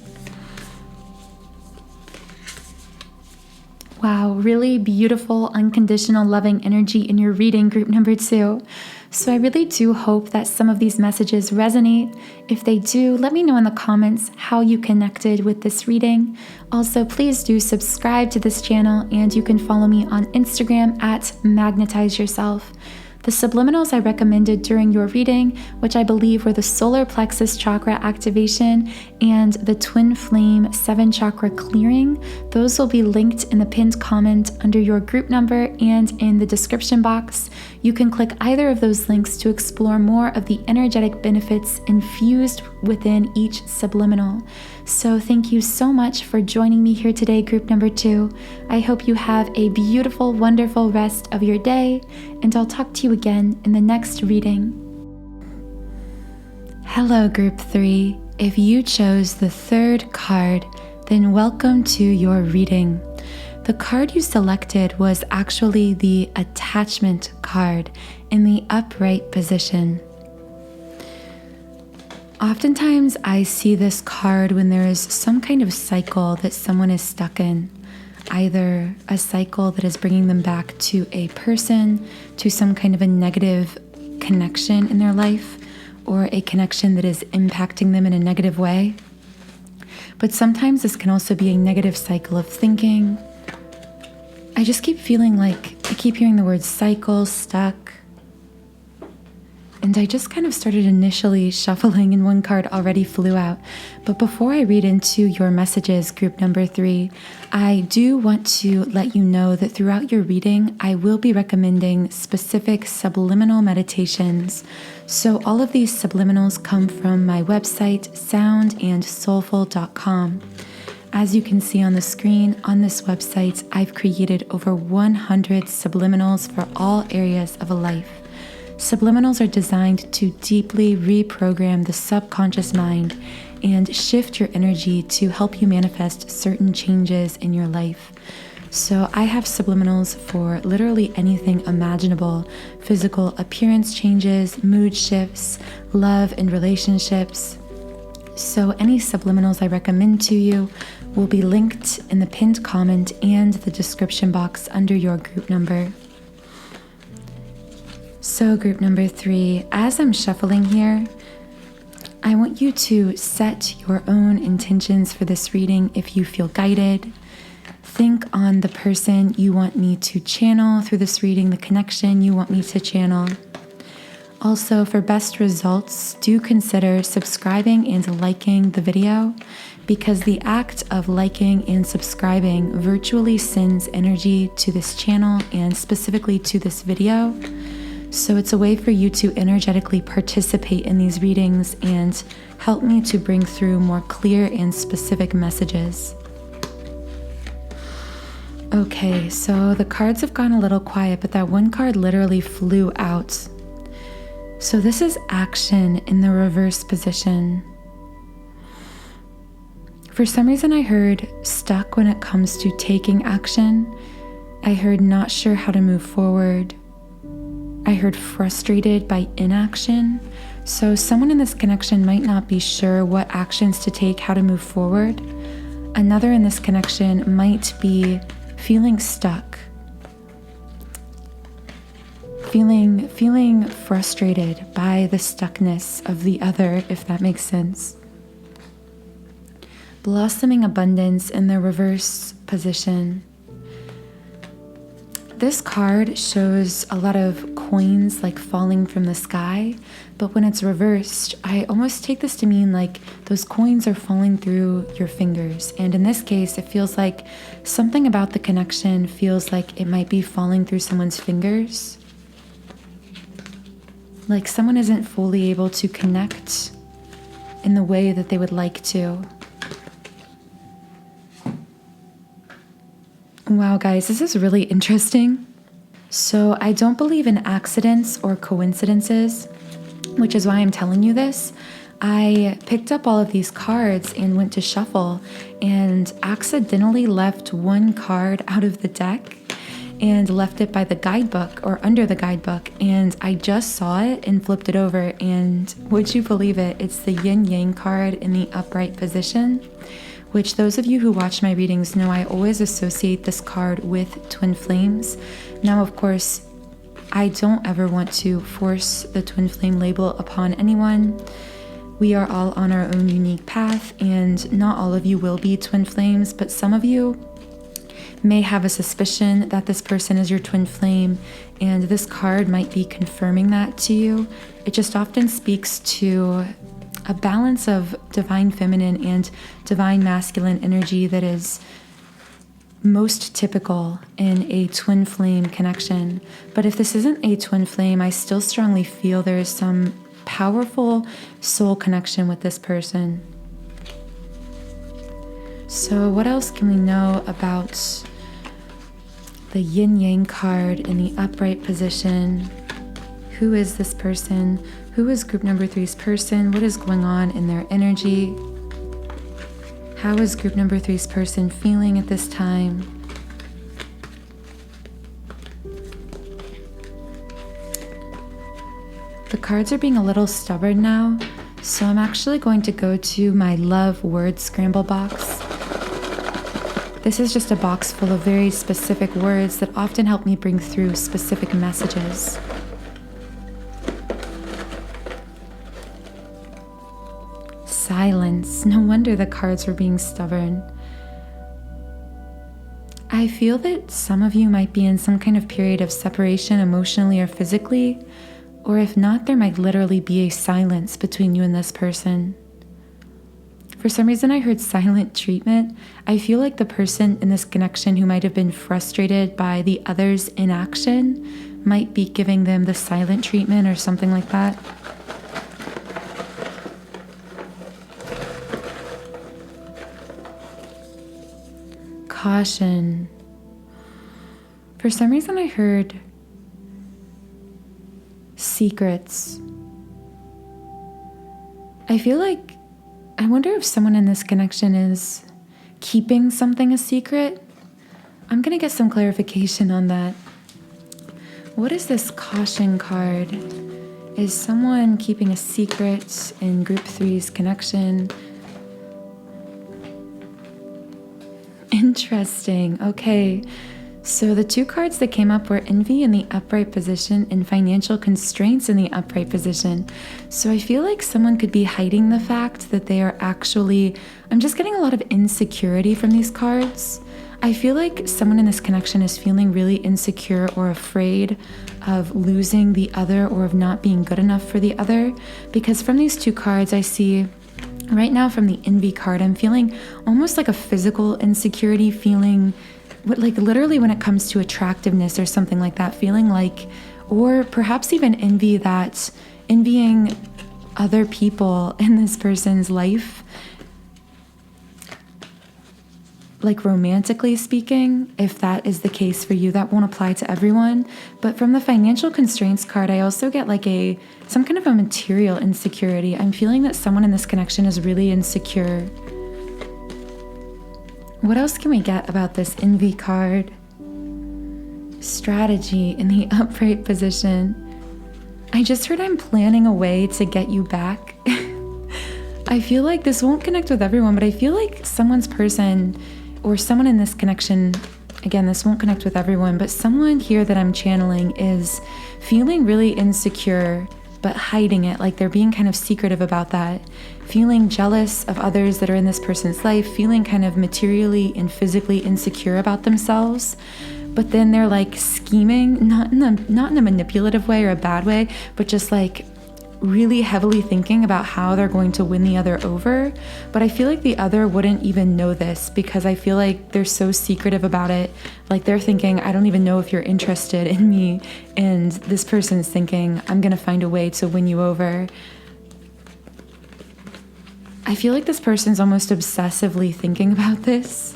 Wow, really beautiful, unconditional, loving energy in your reading, group number 2. So I really do hope that some of these messages resonate. If they do, let me know in the comments how you connected with this reading. Also, please do subscribe to this channel, and you can follow me on Instagram at Magnetize Yourself. The subliminals I recommended during your reading, which I believe were the solar plexus chakra activation and the twin flame 7 chakra clearing, those will be linked in the pinned comment under your group number and in the description box. You can click either of those links to explore more of the energetic benefits infused within each subliminal. So thank you so much for joining me here today, group number 2. I hope you have a beautiful, wonderful rest of your day, and I'll talk to you again in the next reading. Hello, group 3. If you chose the 3rd card, then welcome to your reading. The card you selected was actually the attachment card in the upright position. Oftentimes, I see this card when there is some kind of cycle that someone is stuck in, either a cycle that is bringing them back to a person, to some kind of a negative connection in their life, or a connection that is impacting them in a negative way. But sometimes this can also be a negative cycle of thinking. I just keep feeling like I keep hearing the word cycle, stuck. And I just kind of started initially shuffling and one card already flew out. But before I read into your messages, group number 3, I do want to let you know that throughout your reading, I will be recommending specific subliminal meditations. So all of these subliminals come from my website, soundandsoulful.com. As you can see on the screen, on this website, I've created over 100 subliminals for all areas of a life. Subliminals are designed to deeply reprogram the subconscious mind and shift your energy to help you manifest certain changes in your life. So I have subliminals for literally anything imaginable: physical appearance changes, mood shifts, love and relationships. So any subliminals I recommend to you will be linked in the pinned comment and the description box under your group number. So group number 3, as I'm shuffling here, I want you to set your own intentions for this reading if you feel guided. Think on the person you want me to channel through this reading, the connection you want me to channel. Also, for best results, do consider subscribing and liking the video, because the act of liking and subscribing virtually sends energy to this channel and specifically to this video. So it's a way for you to energetically participate in these readings and help me to bring through more clear and specific messages. Okay, so the cards have gone a little quiet, but that one card literally flew out. So this is action in the reverse position. For some reason, I heard stuck when it comes to taking action. I heard not sure how to move forward. I heard frustrated by inaction. So someone in this connection might not be sure what actions to take, how to move forward. Another in this connection might be feeling stuck. Feeling frustrated by the stuckness of the other, if that makes sense. Blossoming abundance in the reverse position. This card shows a lot of coins like falling from the sky, but when it's reversed, I almost take this to mean like those coins are falling through your fingers. And in this case, it feels like something about the connection feels like it might be falling through someone's fingers. Like someone isn't fully able to connect in the way that they would like to. Wow, guys, this is really interesting. So I don't believe in accidents or coincidences, which is why I'm telling you this. I picked up all of these cards and went to shuffle and accidentally left one card out of the deck and left it by the guidebook or under the guidebook, and I just saw it and flipped it over, and would you believe it, it's the yin yang card in the upright position, which those of you who watch my readings know I always associate this card with twin flames. Now, of course, I don't ever want to force the twin flame label upon anyone. We are all on our own unique path, and not all of you will be twin flames, but some of you may have a suspicion that this person is your twin flame, and this card might be confirming that to you. It just often speaks to a balance of divine feminine and divine masculine energy that is most typical in a twin flame connection. But if this isn't a twin flame, I still strongly feel there is some powerful soul connection with this person. So what else can we know about the yin yang card in the upright position? Who is this person? Who is group number 3's person? What is going on in their energy? How is group number 3's person feeling at this time? The cards are being a little stubborn now, so I'm actually going to go to my love word scramble box. This is just a box full of very specific words that often help me bring through specific messages. Silence. No wonder the cards were being stubborn. I feel that some of you might be in some kind of period of separation emotionally or physically, or if not, there might literally be a silence between you and this person. For some reason, I heard silent treatment. I feel like the person in this connection who might have been frustrated by the other's inaction might be giving them the silent treatment or something like that. Caution. For some reason, I heard secrets. I feel like, I wonder if someone in this connection is keeping something a secret. I'm gonna get some clarification on that. What is this caution card? Is someone keeping a secret in group 3's connection? Interesting. Okay. So the two cards that came up were envy in the upright position and financial constraints in the upright position. So I feel like someone could be hiding the fact that they are actually, I'm just getting a lot of insecurity from these cards. I feel like someone in this connection is feeling really insecure or afraid of losing the other or of not being good enough for the other. Because from these two cards, I see right now from the envy card, I'm feeling almost like a physical insecurity, feeling like literally when it comes to attractiveness or something like that, feeling like, or perhaps even envy, that envying other people in this person's life, like romantically speaking, if that is the case for you. That won't apply to everyone. But from the financial constraints card, I also get like some kind of a material insecurity. I'm feeling that someone in this connection is really insecure. What else can we get about this envy card? Strategy in the upright position. I just heard I'm planning a way to get you back. I feel like this won't connect with everyone, but I feel like someone's person or someone in this connection, again, this won't connect with everyone, but someone here that I'm channeling is feeling really insecure, but hiding it, like they're being kind of secretive about that, feeling jealous of others that are in this person's life, feeling kind of materially and physically insecure about themselves. But then they're like scheming, not in a manipulative way or a bad way, but just like really heavily thinking about how they're going to win the other over. But I feel like the other wouldn't even know this because I feel like they're so secretive about it. Like they're thinking, I don't even know if you're interested in me. And this person's thinking, I'm going to find a way to win you over. I feel like this person's almost obsessively thinking about this.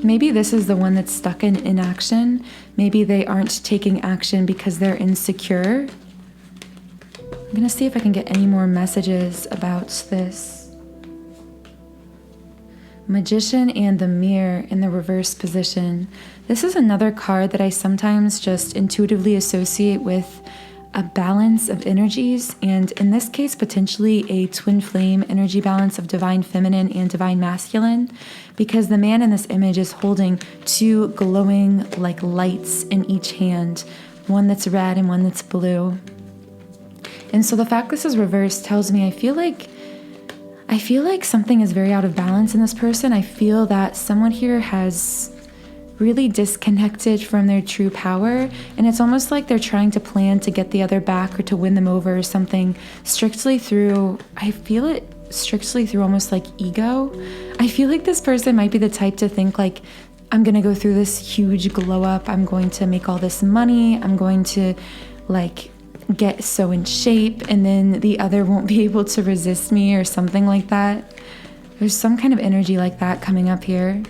Maybe this is the one that's stuck in inaction. Maybe they aren't taking action because they're insecure. I'm gonna see if I can get any more messages about this. Magician and the Mirror in the reverse position. This is another card that I sometimes just intuitively associate with a balance of energies, and in this case, potentially a twin flame energy balance of divine feminine and divine masculine, because the man in this image is holding two glowing like lights in each hand, one that's red and one that's blue. And so the fact this is reversed tells me I feel like something is very out of balance in this person. I feel that someone here has really disconnected from their true power, and it's almost like they're trying to plan to get the other back or to win them over or something strictly through, I feel it strictly through almost like ego. I feel like this person might be the type to think like, I'm gonna go through this huge glow up, I'm going to make all this money, I'm going to like get so in shape, and then the other won't be able to resist me or something like that. There's some kind of energy like that coming up here.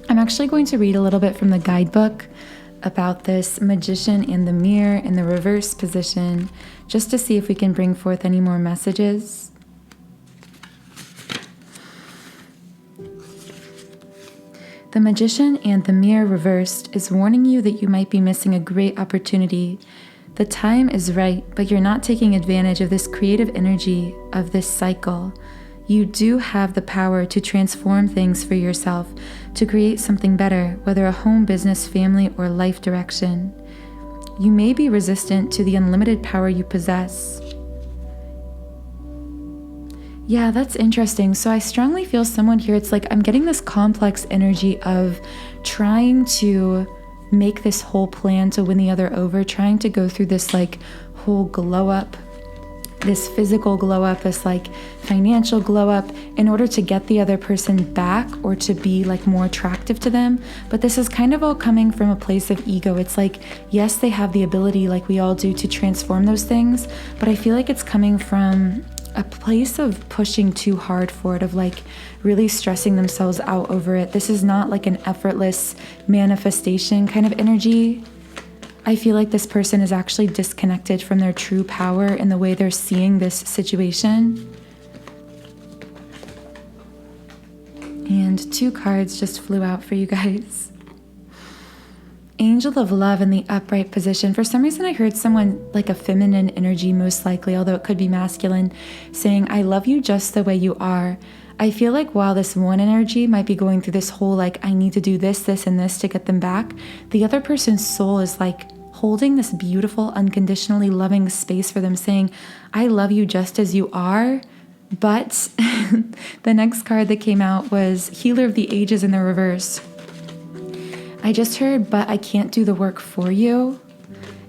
I'm actually going to read a little bit from the guidebook about this Magician and the Mirror in the reverse position, just to see if we can bring forth any more messages. The Magician and the Mirror reversed is warning you that you might be missing a great opportunity. The time is right, but you're not taking advantage of this creative energy of this cycle. You do have the power to transform things for yourself, to create something better, whether a home, business, family, or life direction. You may be resistant to the unlimited power you possess. Yeah, that's interesting. So I strongly feel someone here, it's like I'm getting this complex energy of trying to make this whole plan to win the other over, trying to go through this like whole glow up, this physical glow up, this like financial glow up in order to get the other person back or to be like more attractive to them. But this is kind of all coming from a place of ego. It's like, yes, they have the ability like we all do to transform those things, but I feel like it's coming from a place of pushing too hard for it, of like really stressing themselves out over it. This is not like an effortless manifestation kind of energy. I feel like this person is actually disconnected from their true power in the way they're seeing this situation. And two cards just flew out for you guys. Angel of Love in the upright position. For some reason I heard someone like a feminine energy, most likely, although it could be masculine, saying, I love you just the way you are. I feel like while this one energy might be going through this whole like, I need to do this, this, and this to get them back, the other person's soul is like holding this beautiful, unconditionally loving space for them, saying, I love you just as you are. But the next card that came out was Healer of the Ages in the reverse. I just heard, but I can't do the work for you.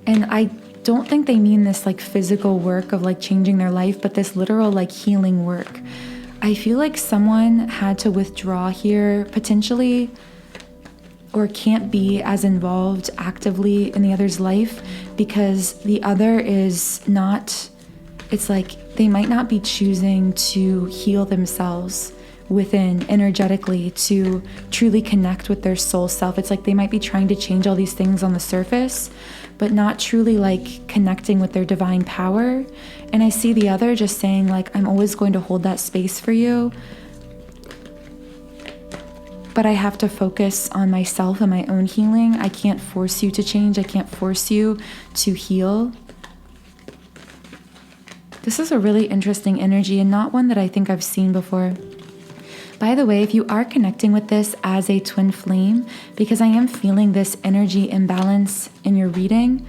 And I don't think they mean this like physical work of like changing their life, but this literal like healing work. I feel like someone had to withdraw here potentially, or can't be as involved actively in the other's life because the other is not, it's like they might not be choosing to heal themselves within energetically to truly connect with their soul self. It's like they might be trying to change all these things on the surface, but not truly like connecting with their divine power. And I see the other just saying like, I'm always going to hold that space for you, but I have to focus on myself and my own healing. I can't force you to change. I can't force you to heal. This is a really interesting energy and not one that I think I've seen before. By the way, if you are connecting with this as a twin flame, because I am feeling this energy imbalance in your reading,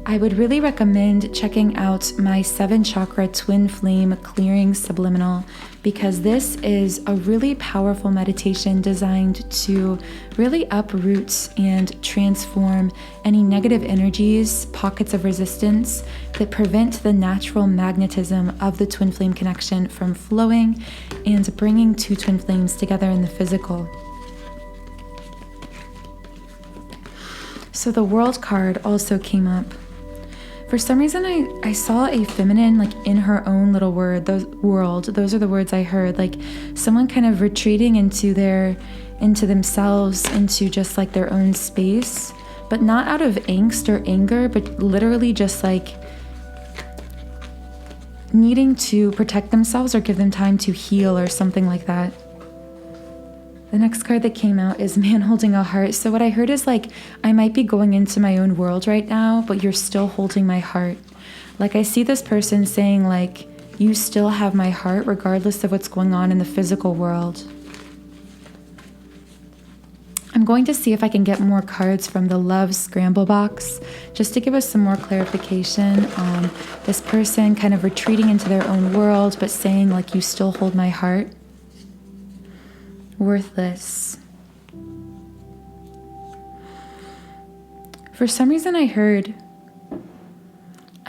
I would really recommend checking out my 7-chakra twin flame clearing subliminal, because this is a really powerful meditation designed to really uproot and transform any negative energies, pockets of resistance that prevent the natural magnetism of the twin flame connection from flowing and bringing two twin flames together in the physical. So the World card also came up. For some reason, I saw a feminine, like in her own little world, those are the words I heard, like someone kind of retreating into themselves, into just like their own space, but not out of angst or anger, but literally just like needing to protect themselves or give them time to heal or something like that. The next card that came out is Man Holding a Heart. So what I heard is like, I might be going into my own world right now, but you're still holding my heart. Like I see this person saying like, you still have my heart regardless of what's going on in the physical world. I'm going to see if I can get more cards from the Love Scramble box, just to give us some more clarification on this person kind of retreating into their own world, but saying like, you still hold my heart. Worthless. For some reason I heard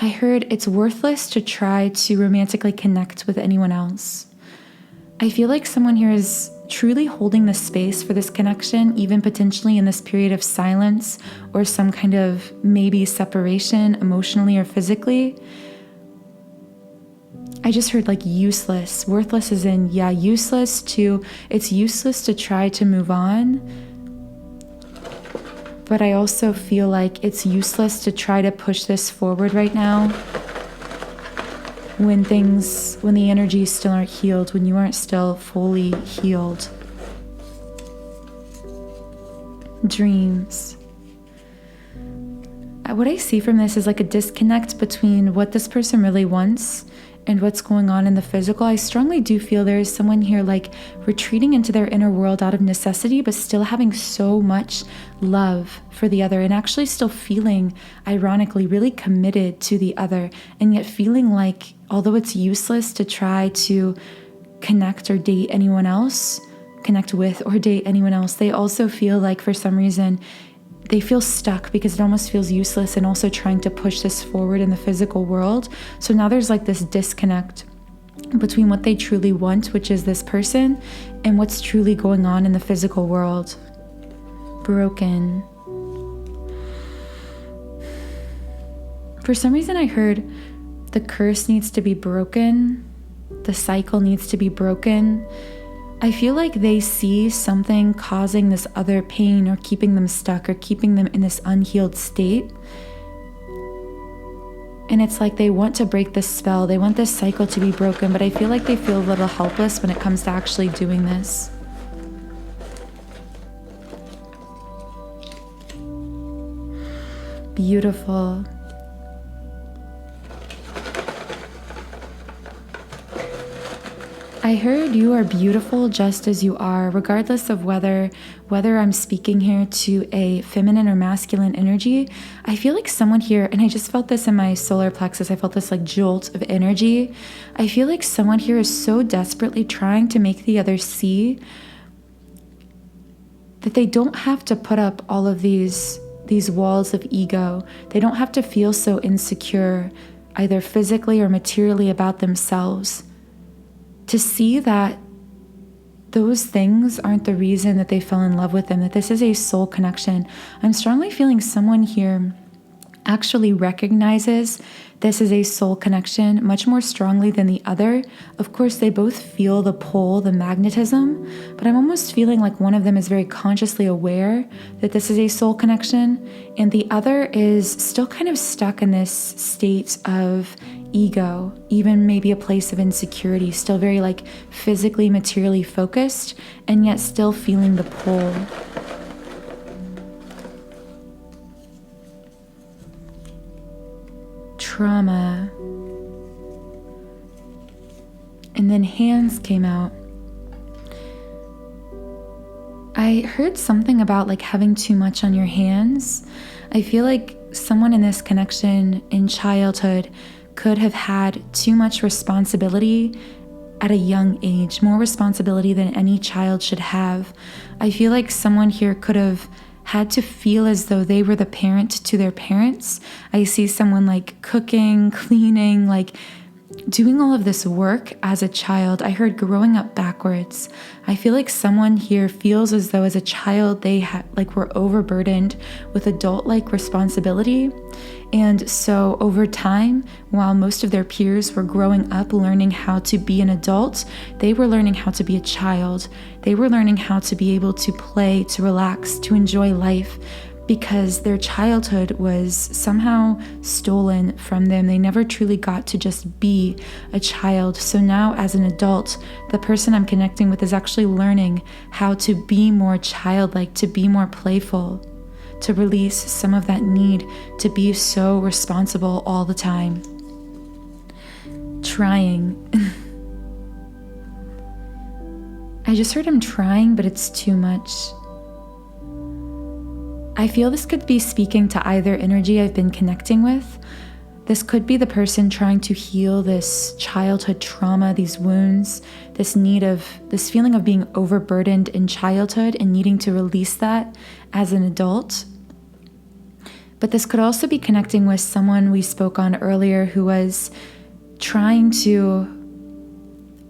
it's worthless to try to romantically connect with anyone else. I feel like someone here is truly holding the space for this connection, even potentially in this period of silence or some kind of maybe separation emotionally or physically. I just heard like useless. Worthless is in, yeah, useless to, it's useless to try to move on. But I also feel like it's useless to try to push this forward right now when the energies still aren't healed, when you aren't still fully healed. Dreams. What I see from this is like a disconnect between what this person really wants and what's going on in the physical. I strongly do feel there is someone here like retreating into their inner world out of necessity, but still having so much love for the other and actually still feeling, ironically, really committed to the other, and yet feeling like, although it's useless to try to connect or date anyone else, connect with or date anyone else, they also feel like for some reason they feel stuck because it almost feels useless, and also trying to push this forward in the physical world. So now there's like this disconnect between what they truly want, which is this person, and what's truly going on in the physical world. Broken. For some reason I heard the curse needs to be broken, the cycle needs to be broken. I feel like they see something causing this other pain or keeping them stuck or keeping them in this unhealed state. And it's like they want to break this spell. They want this cycle to be broken, but I feel like they feel a little helpless when it comes to actually doing this. Beautiful. I heard you are beautiful just as you are, regardless of whether I'm speaking here to a feminine or masculine energy. I feel like someone here, and I just felt this in my solar plexus, I felt this like jolt of energy. I feel like someone here is so desperately trying to make the other see that they don't have to put up all of these walls of ego. They don't have to feel so insecure, either physically or materially, about themselves. To see that those things aren't the reason that they fell in love with them, that this is a soul connection. I'm strongly feeling someone here actually recognizes this is a soul connection much more strongly than the other. Of course, they both feel the pull, the magnetism, but I'm almost feeling like one of them is very consciously aware that this is a soul connection, and the other is still kind of stuck in this state of ego, even maybe a place of insecurity, still very like physically, materially focused, and yet still feeling the pull. Trauma. And then hands came out. I heard something about like having too much on your hands. I feel like someone in this connection in childhood could have had too much responsibility at a young age, more responsibility than any child should have. I feel like someone here could have had to feel as though they were the parent to their parents. I see someone like cooking, cleaning, like doing all of this work as a child. I heard growing up backwards. I feel like someone here feels as though as a child they were overburdened with adult-like responsibility. And so over time, while most of their peers were growing up learning how to be an adult, they were learning how to be a child. They were learning how to be able to play, to relax, to enjoy life, because their childhood was somehow stolen from them. They never truly got to just be a child. So now as an adult, the person I'm connecting with is actually learning how to be more childlike, to be more playful, to release some of that need to be so responsible all the time. Trying. I just heard I'm trying, but it's too much. I feel this could be speaking to either energy I've been connecting with. This could be the person trying to heal this childhood trauma, these wounds, this feeling of being overburdened in childhood and needing to release that as an adult. But this could also be connecting with someone we spoke on earlier who was trying to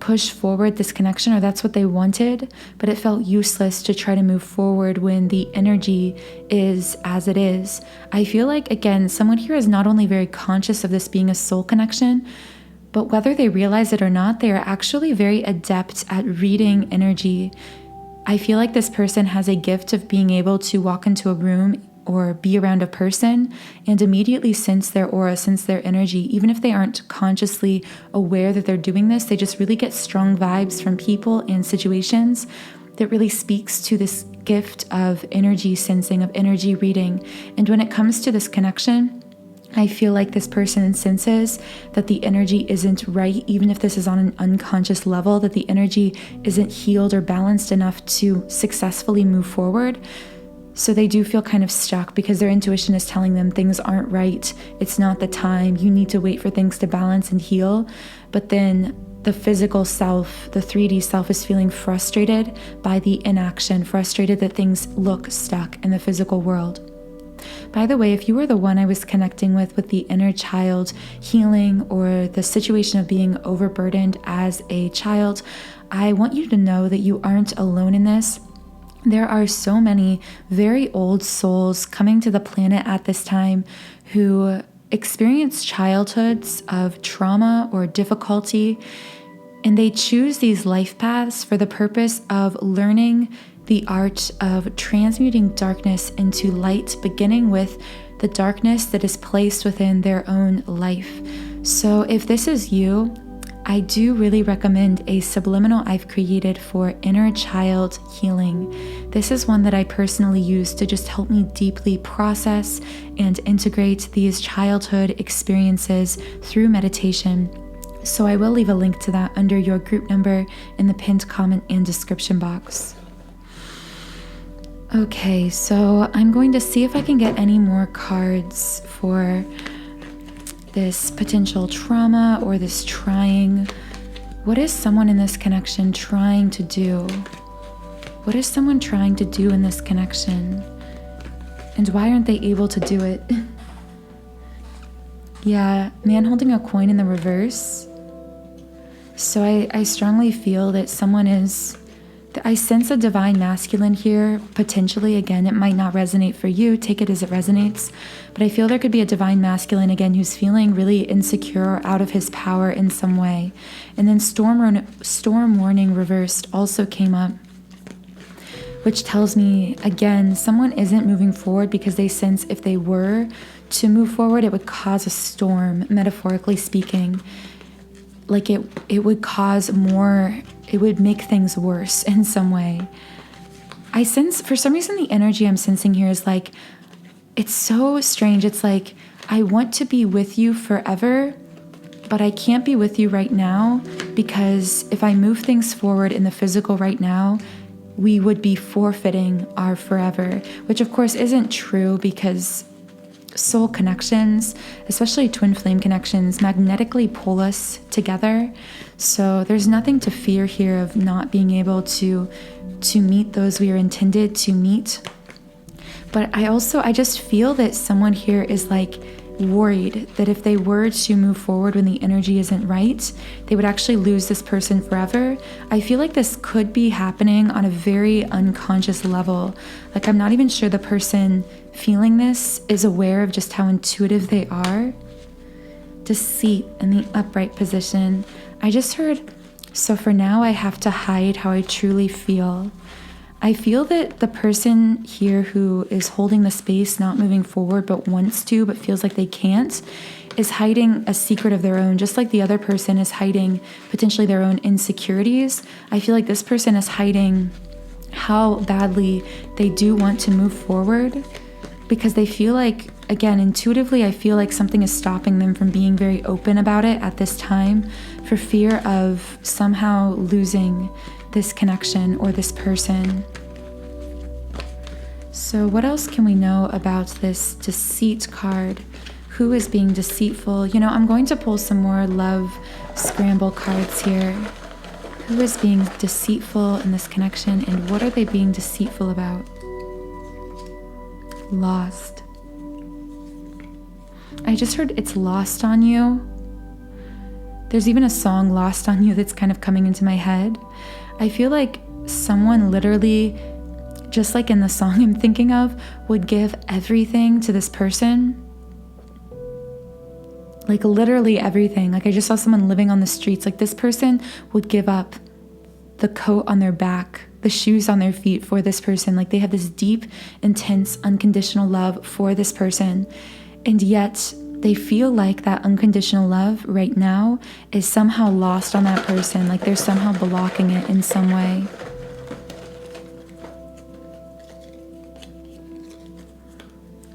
push forward this connection, or that's what they wanted, but it felt useless to try to move forward when the energy is as it is. I feel like, again, someone here is not only very conscious of this being a soul connection, but whether they realize it or not, they are actually very adept at reading energy. I feel like this person has a gift of being able to walk into a room or be around a person and immediately sense their aura, sense their energy. Even if they aren't consciously aware that they're doing this, they just really get strong vibes from people and situations that really speaks to this gift of energy sensing, of energy reading. And when it comes to this connection, I feel like this person senses that the energy isn't right, even if this is on an unconscious level, that the energy isn't healed or balanced enough to successfully move forward. So they do feel kind of stuck because their intuition is telling them things aren't right. It's not the time. You need to wait for things to balance and heal. But then the physical self, the 3D self, is feeling frustrated by the inaction, frustrated that things look stuck in the physical world. By the way, if you were the one I was connecting with the inner child healing or the situation of being overburdened as a child, I want you to know that you aren't alone in this. There are so many very old souls coming to the planet at this time who experience childhoods of trauma or difficulty, and they choose these life paths for the purpose of learning the art of transmuting darkness into light, beginning with the darkness that is placed within their own life. So if this is you, I do really recommend a subliminal I've created for inner child healing. This is one that I personally use to just help me deeply process and integrate these childhood experiences through meditation. So I will leave a link to that under your group number in the pinned comment and description box. Okay, so I'm going to see if I can get any more cards for this potential trauma or this trying. What is someone in this connection trying to do? What is someone trying to do in this connection? And why aren't they able to do it? Yeah, man holding a coin in the reverse. So I strongly feel that someone is, I sense a divine masculine here, potentially. Again, it might not resonate for you, take it as it resonates, but I feel there could be a divine masculine, again, who's feeling really insecure or out of his power in some way. And then storm warning reversed also came up, which tells me, again, someone isn't moving forward because they sense if they were to move forward, it would cause a storm, metaphorically speaking. Like it would cause more, it would make things worse in some way. I sense, for some reason, the energy I'm sensing here is like, it's so strange. It's like, I want to be with you forever, but I can't be with you right now because if I move things forward in the physical right now, we would be forfeiting our forever, which of course isn't true because soul connections, especially twin flame connections, magnetically pull us together. So there's nothing to fear here of not being able to meet those we are intended to meet. But I just feel that someone here is like worried that if they were to move forward when the energy isn't right, they would actually lose this person forever. I feel like this could be happening on a very unconscious level. Like I'm not even sure the person feeling this is aware of just how intuitive they are. Deceit in the upright position. I just heard, so for now I have to hide how I truly feel. I feel that the person here who is holding the space, not moving forward, but wants to, but feels like they can't, is hiding a secret of their own, just like the other person is hiding potentially their own insecurities. I feel like this person is hiding how badly they do want to move forward because they feel like, again, intuitively, I feel like something is stopping them from being very open about it at this time for fear of somehow losing this connection or this person. So what else can we know about this deceit card? Who is being deceitful? You know, I'm going to pull some more love scramble cards here. Who is being deceitful in this connection and what are they being deceitful about? Lost. I just heard it's lost on you. There's even a song, Lost on You, that's kind of coming into my head. I feel like someone literally, just like in the song I'm thinking of, would give everything to this person. Like literally everything. Like I just saw someone living on the streets. Like this person would give up the coat on their back, the shoes on their feet for this person. Like they have this deep, intense, unconditional love for this person. And yet they feel like that unconditional love right now is somehow lost on that person. Like they're somehow blocking it in some way.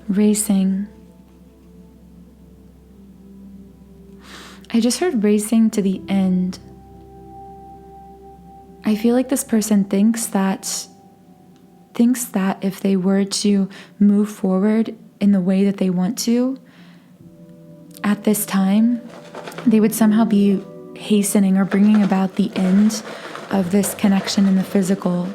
Racing. I just heard racing to the end. I feel like this person thinks that if they were to move forward in the way that they want to, at this time, they would somehow be hastening or bringing about the end of this connection in the physical.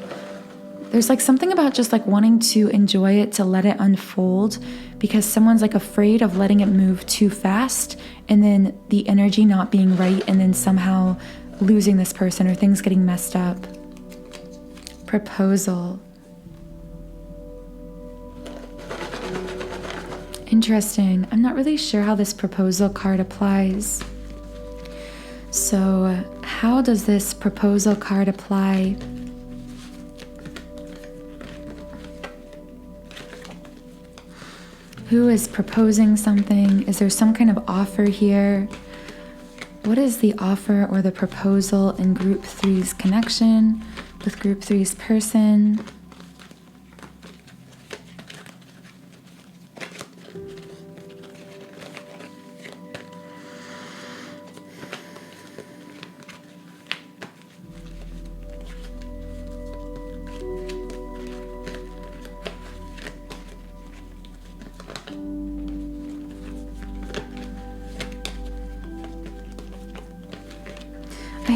There's like something about just like wanting to enjoy it, to let it unfold, because someone's like afraid of letting it move too fast and then the energy not being right and then somehow losing this person or things getting messed up. Proposal. Interesting. I'm not really sure how this proposal card applies. So, how does this proposal card apply? Who is proposing something? Is there some kind of offer here? What is the offer or the proposal in Group 3's connection with Group 3's person?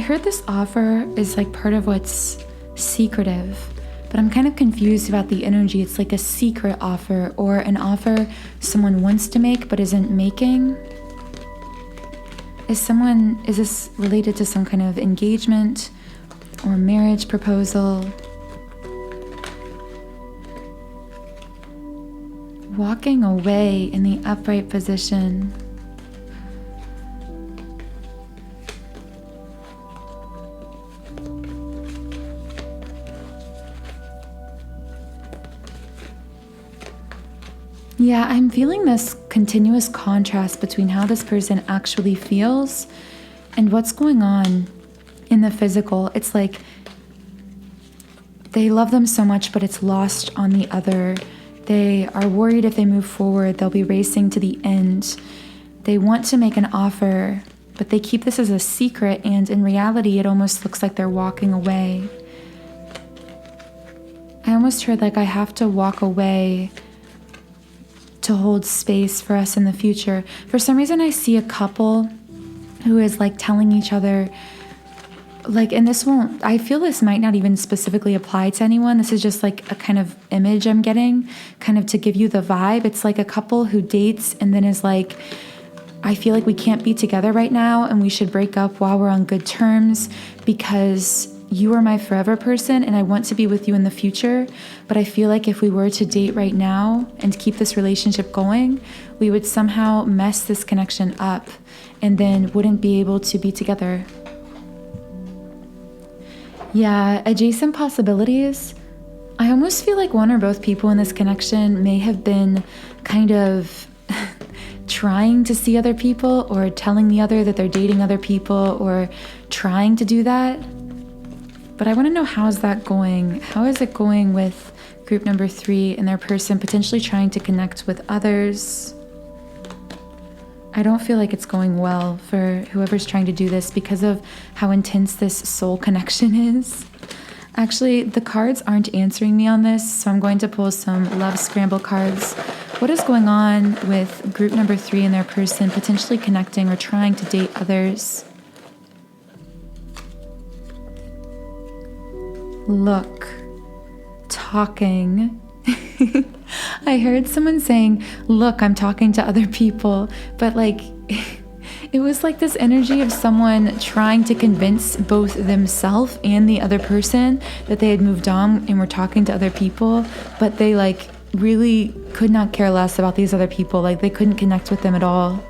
heard this offer is like part of what's secretive, but I'm kind of confused about the energy. It's like a secret offer or an offer someone wants to make but isn't making. Is this related to some kind of engagement or marriage proposal? Walking away in the upright position. Yeah, I'm feeling this continuous contrast between how this person actually feels and what's going on in the physical. It's like they love them so much, but it's lost on the other. They are worried if they move forward, they'll be racing to the end. They want to make an offer, but they keep this as a secret, and in reality, it almost looks like they're walking away. I almost heard like I have to walk away to hold space for us in the future. For some reason, I see a couple who is like telling each other, like, and I feel this might not even specifically apply to anyone. This is just like a kind of image I'm getting, kind of to give you the vibe. It's like a couple who dates and then is like, I feel like we can't be together right now and we should break up while we're on good terms because you are my forever person and I want to be with you in the future. But I feel like if we were to date right now and keep this relationship going, we would somehow mess this connection up and then wouldn't be able to be together. Yeah, adjacent possibilities. I almost feel like one or both people in this connection may have been kind of trying to see other people or telling the other that they're dating other people or trying to do that. But I want to know, how is that going? How is it going with group number 3 and their person potentially trying to connect with others? I don't feel like it's going well for whoever's trying to do this because of how intense this soul connection is. Actually, the cards aren't answering me on this, so I'm going to pull some love scramble cards. What is going on with group number 3 and their person potentially connecting or trying to date others? Look, talking. I heard someone saying, look, I'm talking to other people, but like, it was like this energy of someone trying to convince both themselves and the other person that they had moved on and were talking to other people, but they like really could not care less about these other people. Like they couldn't connect with them at all.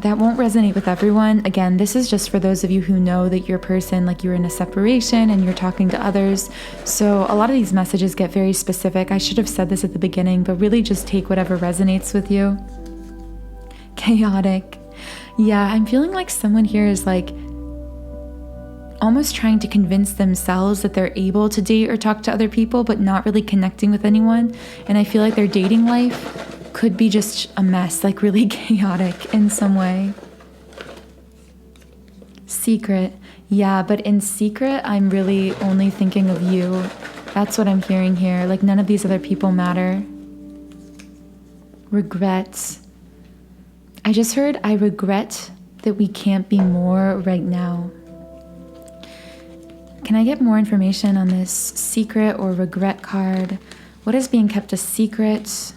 That won't resonate with everyone. Again, this is just for those of you who know that your person, like you're in a separation and you're talking to others. So a lot of these messages get very specific. I should have said this at the beginning, but really just take whatever resonates with you. Chaotic. Yeah, I'm feeling like someone here is like almost trying to convince themselves that they're able to date or talk to other people, but not really connecting with anyone. And I feel like their dating life could be just a mess, like really chaotic in some way. Secret. Yeah, but in secret, I'm really only thinking of you. That's what I'm hearing here. Like none of these other people matter. Regret. I just heard, I regret that we can't be more right now. Can I get more information on this secret or regret card? What is being kept a secret?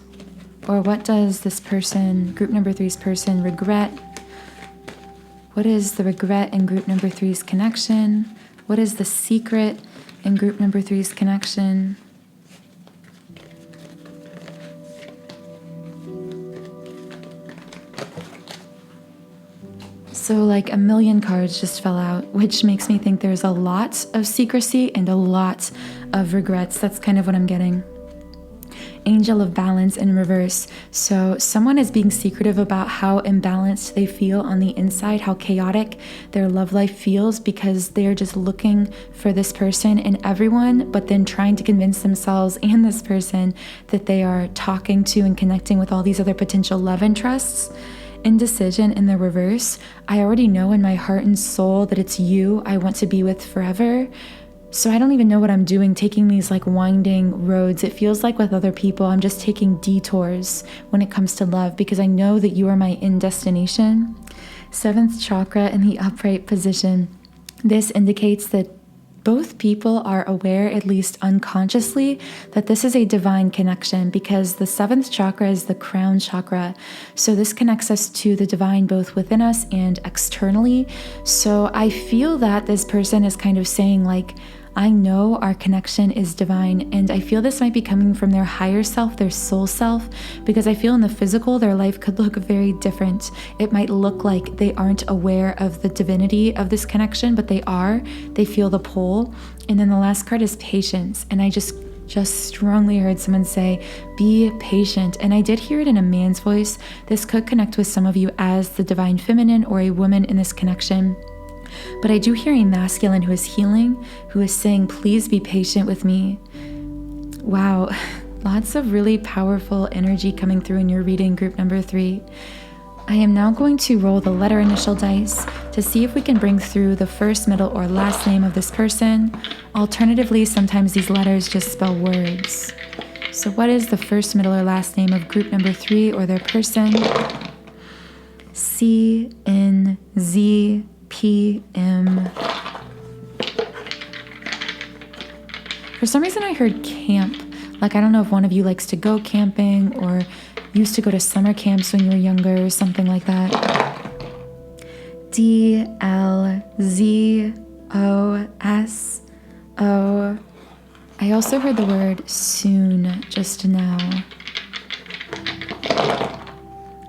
Or what does this person, group number 3's person, regret? What is the regret in group number 3's connection? What is the secret in group number 3's connection? So like a million cards just fell out, which makes me think there's a lot of secrecy and a lot of regrets. That's kind of what I'm getting. Angel of balance in reverse. So someone is being secretive about how imbalanced they feel on the inside, how chaotic their love life feels because they're just looking for this person in everyone, but then trying to convince themselves and this person that they are talking to and connecting with all these other potential love interests. Indecision in the reverse. I already know in my heart and soul that it's you I want to be with forever. So I don't even know what I'm doing, taking these like winding roads. It feels like with other people, I'm just taking detours when it comes to love because I know that you are my end destination. 7th chakra in the upright position. This indicates that both people are aware, at least unconsciously, that this is a divine connection because the 7th chakra is the crown chakra. So this connects us to the divine both within us and externally. So I feel that this person is kind of saying like, I know our connection is divine, and I feel this might be coming from their higher self, their soul self, because I feel in the physical, their life could look very different. It might look like they aren't aware of the divinity of this connection, but they are. They feel the pull. And then the last card is patience. And I just strongly heard someone say, be patient. And I did hear it in a man's voice. This could connect with some of you as the divine feminine or a woman in this connection. But I do hear a masculine who is healing, who is saying, please be patient with me. Wow, lots of really powerful energy coming through in your reading, group number 3. I am now going to roll the letter initial dice to see if we can bring through the first, middle, or last name of this person. Alternatively, sometimes these letters just spell words. So what is the first, middle, or last name of group number 3 or their person? 𝑐𝑛𝑧𝑃𝑚. For some reason I heard camp. Like, I don't know if one of you likes to go camping or used to go to summer camps when you were younger or something like that. 𝑑𝐿𝑧𝑜𝑠�O. I also heard the word soon just now.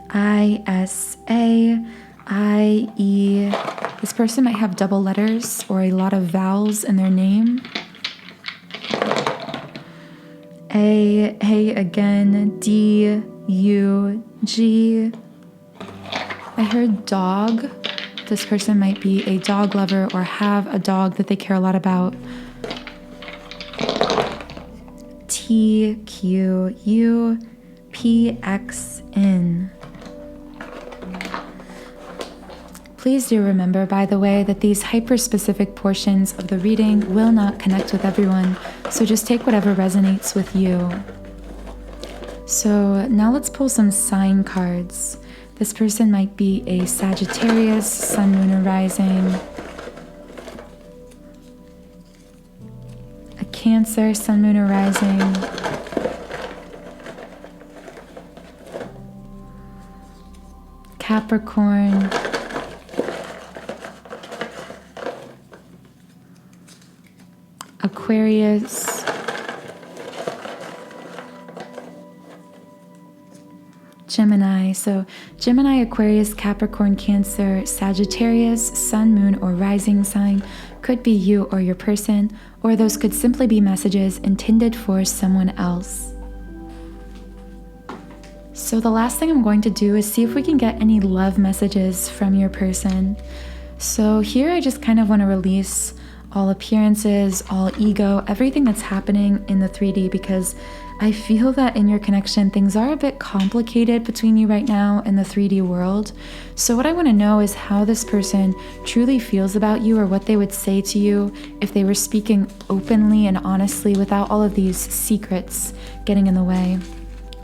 ISAIE. This person might have double letters or a lot of vowels in their name. A again, DUG. I heard dog. This person might be a dog lover or have a dog that they care a lot about. TQUPXN. Please do remember, by the way, that these hyper-specific portions of the reading will not connect with everyone, so just take whatever resonates with you. So now let's pull some sign cards. This person might be a Sagittarius, Sun, Moon, or Rising. A Cancer, Sun, Moon, or Rising. Capricorn. Aquarius, Gemini. So Gemini, Aquarius, Capricorn, Cancer, Sagittarius, Sun, Moon, or Rising sign could be you or your person, or those could simply be messages intended for someone else. So the last thing I'm going to do is see if we can get any love messages from your person. So here I just kind of want to release all appearances, all ego, everything that's happening in the 3D, because I feel that in your connection, things are a bit complicated between you right now in the 3D world. So what I want to know is how this person truly feels about you, or what they would say to you if they were speaking openly and honestly without all of these secrets getting in the way.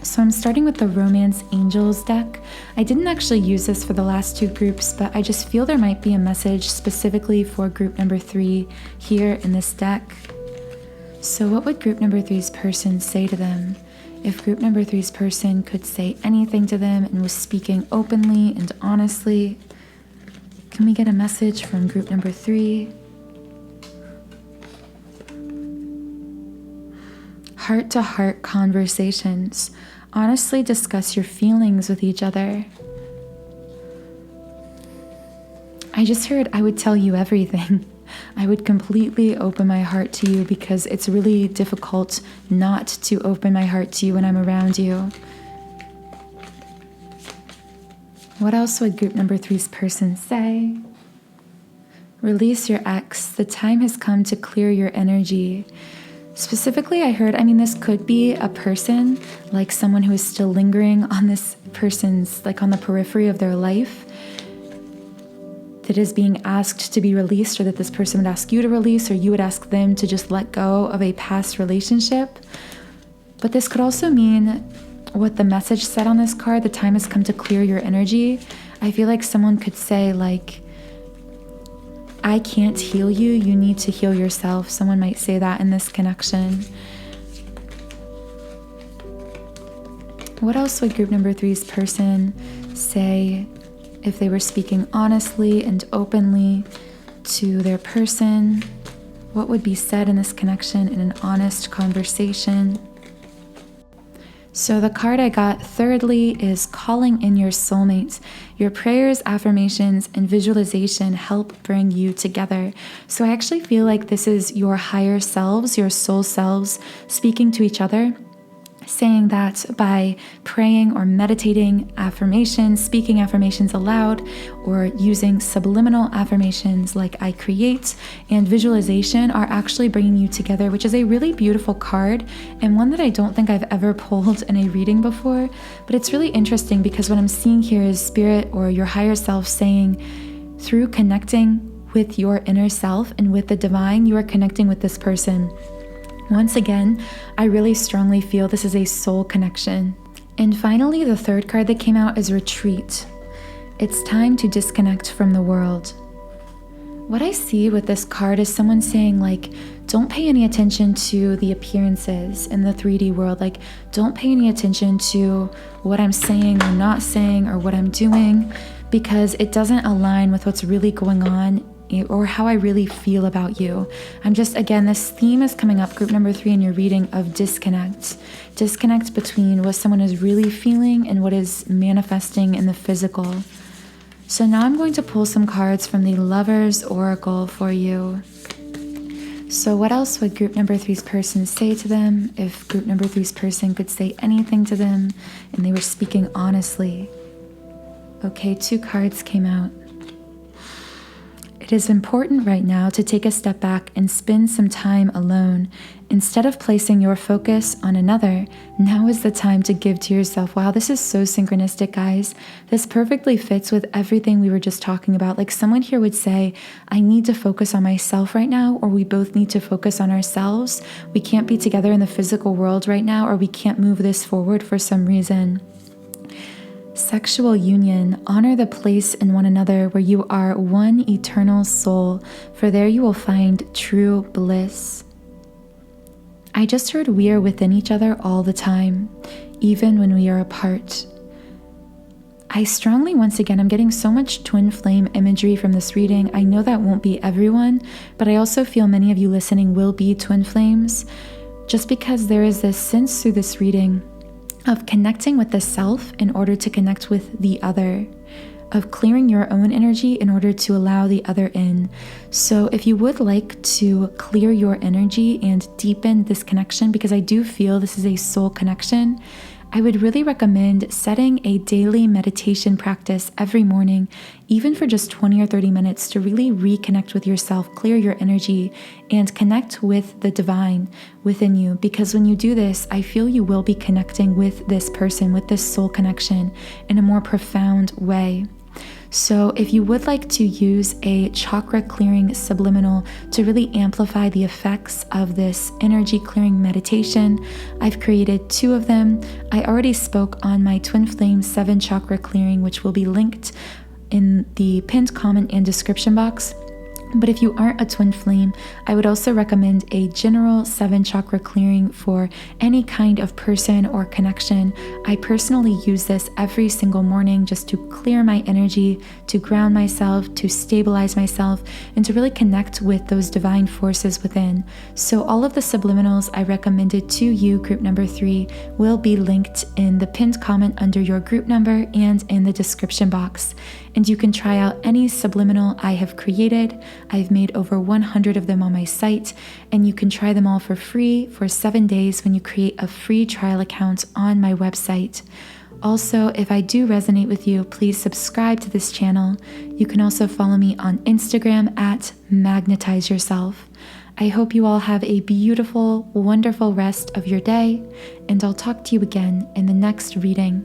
So I'm starting with the Romance Angels deck. I didn't actually use this for the last 2 groups, but I just feel there might be a message specifically for group number 3 here in this deck. So what would group number 3's person say to them? If group number 3's person could say anything to them and was speaking openly and honestly, can we get a message from group number 3? Heart-to-heart conversations. Honestly discuss your feelings with each other. I just heard I would tell you everything. I would completely open my heart to you because it's really difficult not to open my heart to you when I'm around you. What else would group number 3's person say? Release your ex. The time has come to clear your energy. Specifically, I heard, this could be a person, like someone who is still lingering on this person's, like on the periphery of their life, that is being asked to be released, or that this person would ask you to release, or you would ask them to just let go of a past relationship. But this could also mean what the message said on this card, the time has come to clear your energy. I feel like someone could say like, I can't heal you, you need to heal yourself. Someone might say that in this connection. What else would group number 3's person say if they were speaking honestly and openly to their person? What would be said in this connection in an honest conversation? So the card I got thirdly is calling in your soulmate. Your prayers, affirmations, and visualization help bring you together. So I actually feel like this is your higher selves, your soul selves speaking to each other, saying that by praying or meditating affirmations, speaking affirmations aloud, or using subliminal affirmations like I create and visualization are actually bringing you together, which is a really beautiful card and one that I don't think I've ever pulled in a reading before. But it's really interesting because what I'm seeing here is spirit or your higher self saying through connecting with your inner self and with the divine, you are connecting with this person. Once again, I really strongly feel this is a soul connection. And finally, the third card that came out is retreat. It's time to disconnect from the world. What I see with this card is someone saying like, don't pay any attention to the appearances in the 3D world. Like, don't pay any attention to what I'm saying or not saying or what I'm doing, because it doesn't align with what's really going on or how I really feel about you. Again, this theme is coming up, group number 3 in your reading, of disconnect. Disconnect between what someone is really feeling and what is manifesting in the physical. So now I'm going to pull some cards from the Lover's Oracle for you. So what else would group number 3's person say to them if group number 3's person could say anything to them and they were speaking honestly? Okay, 2 cards came out. It is important right now to take a step back and spend some time alone. Instead of placing your focus on another, now is the time to give to yourself. Wow, this is so synchronistic, guys. This perfectly fits with everything we were just talking about. Like someone here would say, I need to focus on myself right now, or we both need to focus on ourselves. We can't be together in the physical world right now, or we can't move this forward for some reason. Sexual union, honor the place in one another where you are one eternal soul, for there you will find true bliss. I just heard we are within each other all the time, even when we are apart. I strongly, once again, I'm getting so much twin flame imagery from this reading. I know that won't be everyone, but I also feel many of you listening will be twin flames, just because there is this sense through this reading of connecting with the self in order to connect with the other, of clearing your own energy in order to allow the other in. So if you would like to clear your energy and deepen this connection, because I do feel this is a soul connection, I would really recommend setting a daily meditation practice every morning, even for just 20 or 30 minutes, to really reconnect with yourself, clear your energy, and connect with the divine within you. Because when you do this, I feel you will be connecting with this person, with this soul connection in a more profound way. So if you would like to use a chakra clearing subliminal to really amplify the effects of this energy clearing meditation, I've created 2 of them. I already spoke on my Twin Flame 7 chakra clearing, which will be linked in the pinned comment and description box. But if you aren't a twin flame, I would also recommend a general 7 chakra clearing for any kind of person or connection. I personally use this every single morning just to clear my energy, to ground myself, to stabilize myself, and to really connect with those divine forces within. So all of the subliminals I recommended to you, group number 3, will be linked in the pinned comment under your group number and in the description box. And you can try out any subliminal I have created. I've made over 100 of them on my site, and you can try them all for free for 7 days when you create a free trial account on my website. Also, if I do resonate with you, please subscribe to this channel. You can also follow me on Instagram at Magnetize Yourself. I hope you all have a beautiful, wonderful rest of your day, and I'll talk to you again in the next reading.